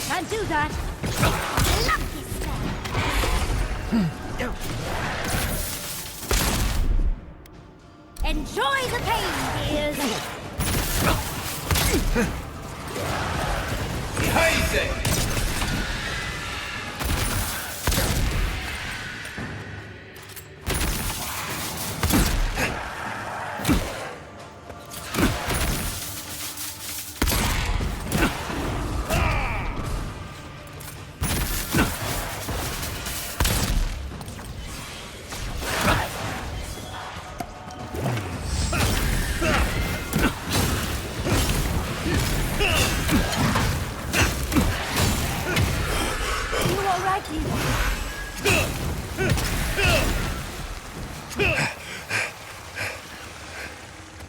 Can't do that. Lucky spell. Enjoy the pain, dears. Behind it!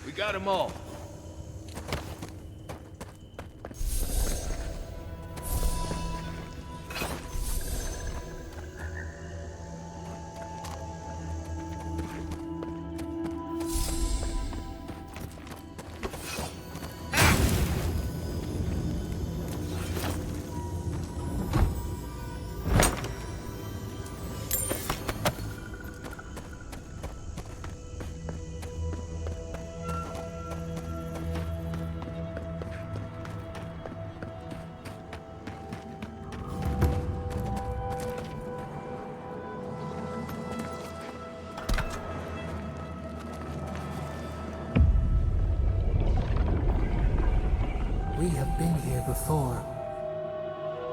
We got them all. We have been here before.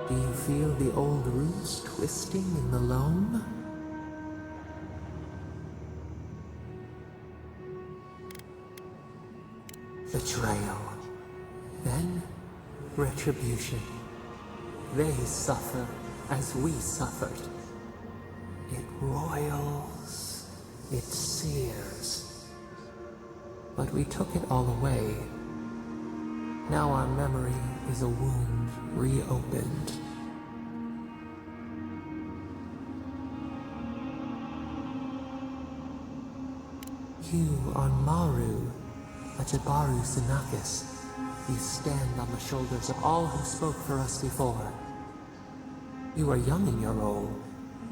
Do you feel the old roots twisting in the loam? Betrayal. Then, retribution. They suffer as we suffered. It roils, it sears. But we took it all away. Now our memory is a wound reopened. You are Maru, a Jabaru Sinakis. You stand on the shoulders of all who spoke for us before. You are young in your role,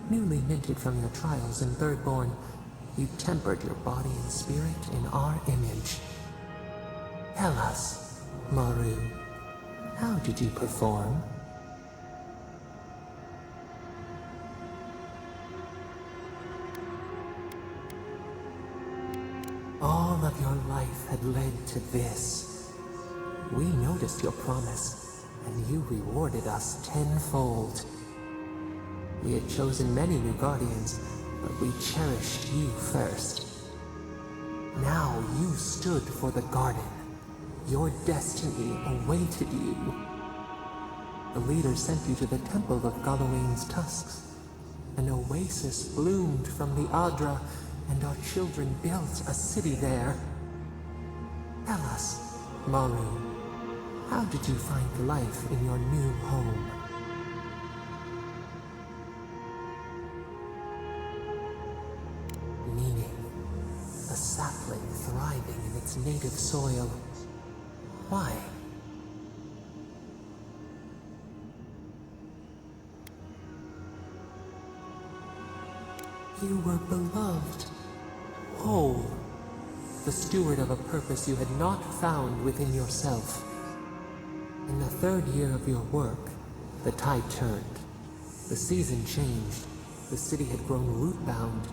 newly minted from your trials in Thirdborn. You tempered your body and spirit in our image. Tell us, Maru, how did you perform? All of your life had led to this. We noticed your promise, and you rewarded us tenfold. We had chosen many new guardians, but we cherished you first. Now you stood for the garden. Your destiny awaited you. The leader sent you to the temple of Galawain's tusks. An oasis bloomed from the Aedyr, and our children built a city there. Tell us, Maru, how did you find life in your new home? Meaning, a sapling thriving in its native soil. Why? You were beloved, whole, the steward of a purpose you had not found within yourself. In the third year of your work, the tide turned. The season changed. The city had grown root-bound,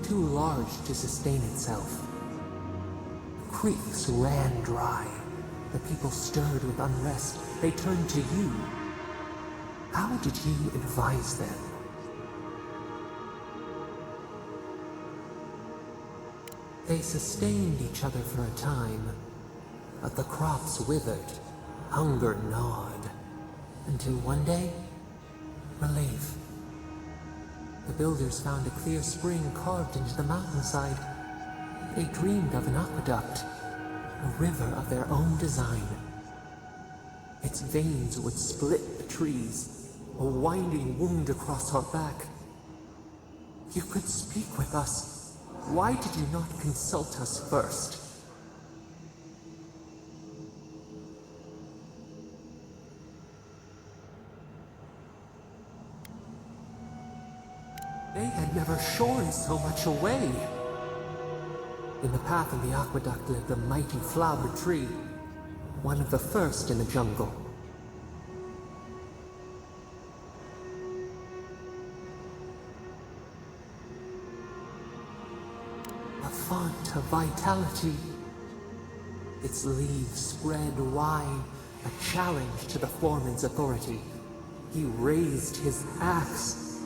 too large to sustain itself. Creeks ran dry. The people stirred with unrest. They turned to you. How did you advise them? They sustained each other for a time, but the crops withered, hunger gnawed, until one day, relief. The builders found a clear spring carved into the mountainside. They dreamed of an aqueduct, a river of their own design. Its veins would split the trees, a winding wound across our back. You could speak with us. Why did you not consult us first? They had never shorn so much away. In the path of the aqueduct lived a mighty flower tree, one of the first in the jungle. A font of vitality. Its leaves spread wide, a challenge to the foreman's authority. He raised his axe.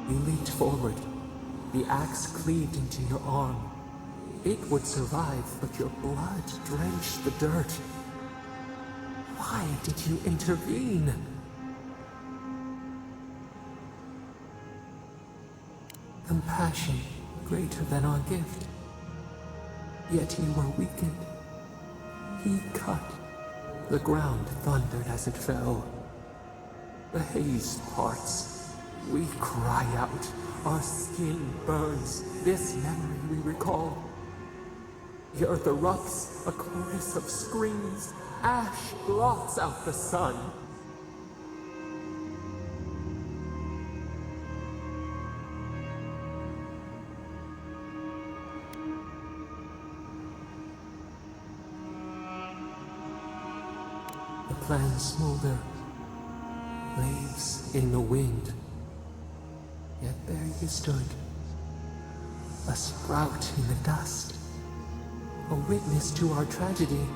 You leaped forward. The axe cleaved into your arm. It would survive, but your blood drenched the dirt. Why did you intervene? Compassion greater than our gift. Yet you were weakened. He cut. The ground thundered as it fell. The haze parts. We cry out. Our skin burns. This memory we recall. The earth erupts, a chorus of screams. Ash blots out the sun. The plans smolder. Leaves in the wind. Yet there you stood, a sprout in the dust, a witness to our tragedy.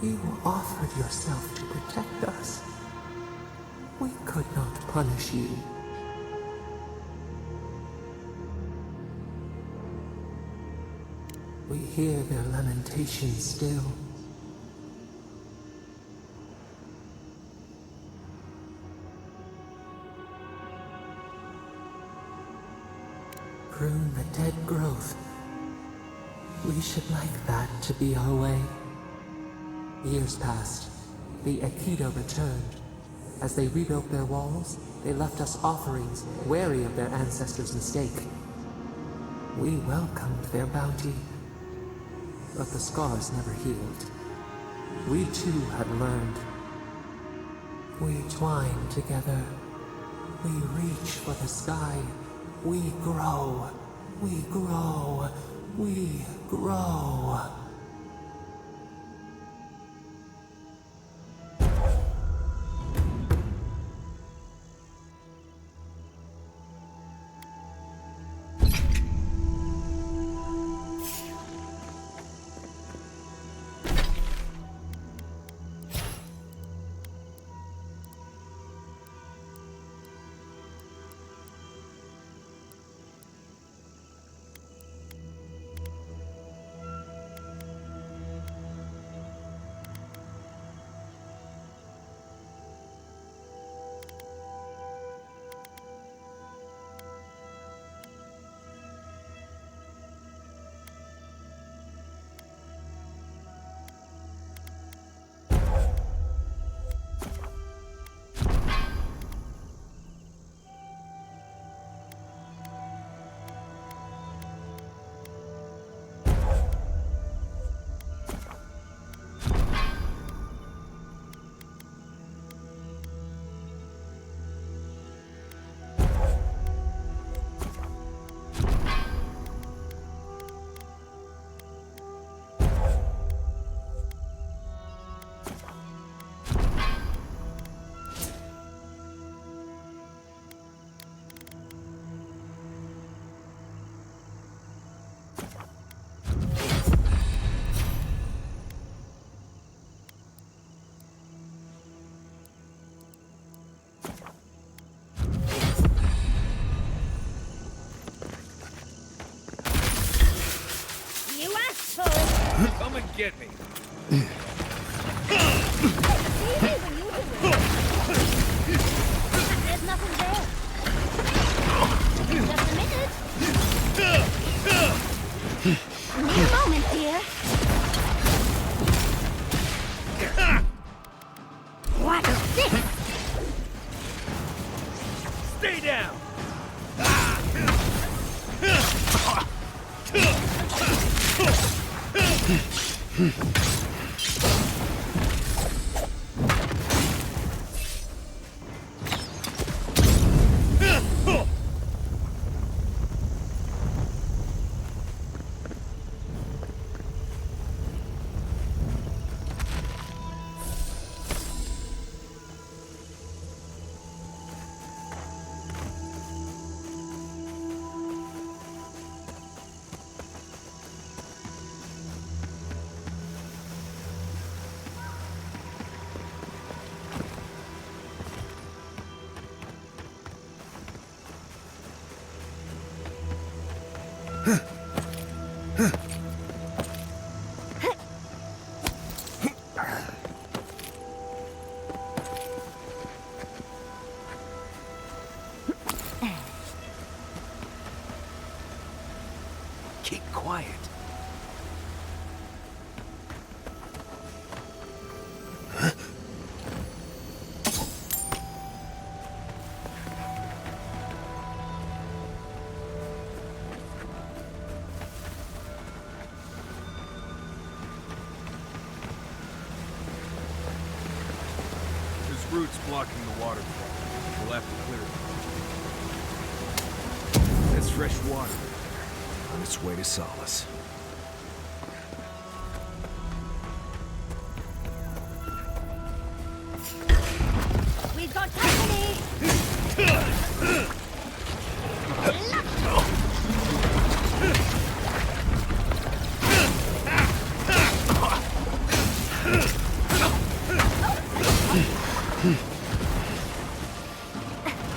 You offered yourself to protect us. We could not punish you. We hear their lamentations still. Prune the dead growth. We should like that to be our way. Years passed. The Aedyr returned. As they rebuilt their walls, they left us offerings, wary of their ancestors' mistake. We welcomed their bounty, but the scars never healed. We too had learned. We twine together. We reach for the sky. We grow. We grow. We grow. get me. There's nothing there. Just a minute. Need a moment, dear. What is this? Stay down! Keep quiet. There's roots blocking the waterfall. We'll have to clear it. That's fresh water. On its way to Solace. We've got company!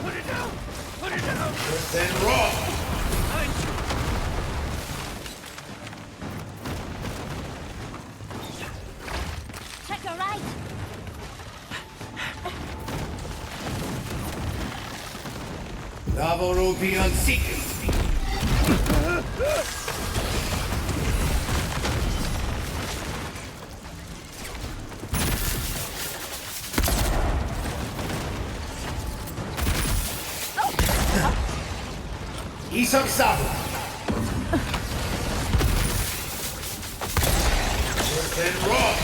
Put it down! Put it down! Then raw! Check your right! Avowed be unseeked. Isabsab. Then raw.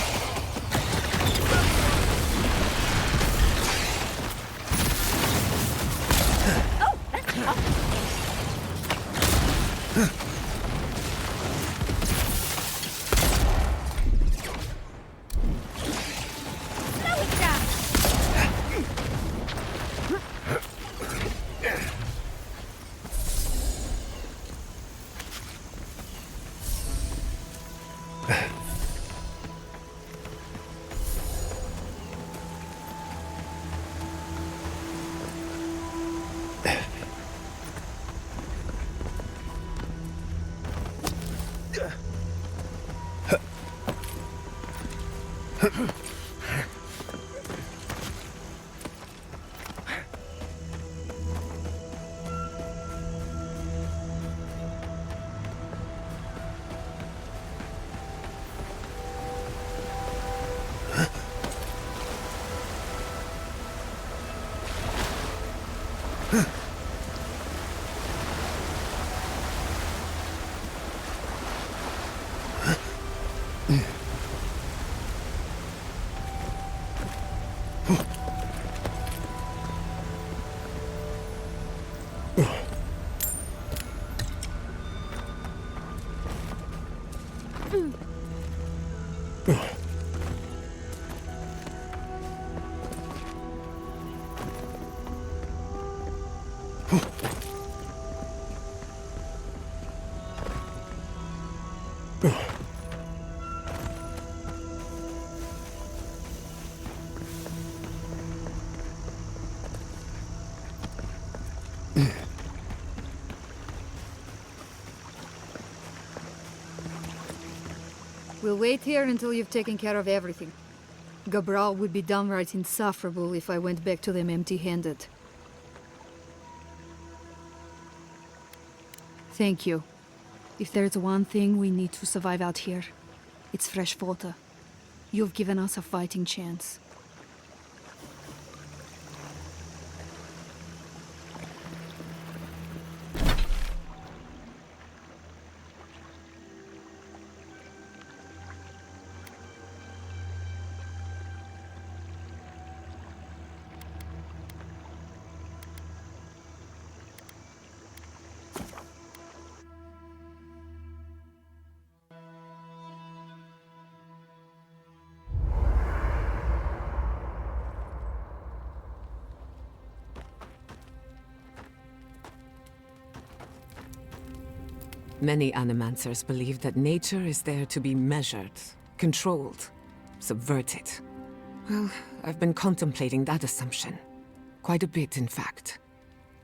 We'll wait here until you've taken care of everything. Gabral would be downright insufferable if I went back to them empty-handed. Thank you. If there's one thing we need to survive out here, it's fresh water. You've given us a fighting chance. Many animancers believe that nature is there to be measured, controlled, subverted. Well, I've been contemplating that assumption. Quite a bit, in fact.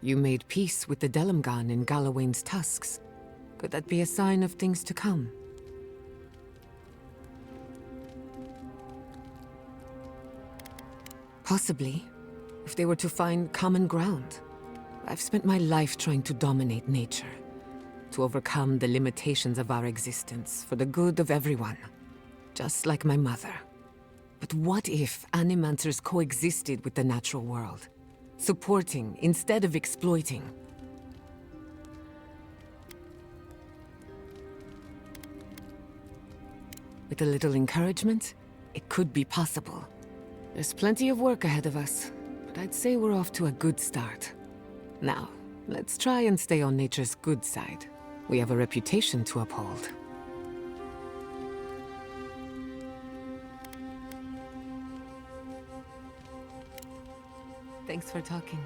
You made peace with the Delimgan in Galawain's tusks. Could that be a sign of things to come? Possibly, if they were to find common ground. I've spent my life trying to dominate nature, to overcome the limitations of our existence for the good of everyone, just like my mother. But what if animancers coexisted with the natural world, supporting instead of exploiting? With a little encouragement, it could be possible. There's plenty of work ahead of us, but I'd say we're off to a good start. Now, let's try and stay on nature's good side. We have a reputation to uphold. Thanks for talking.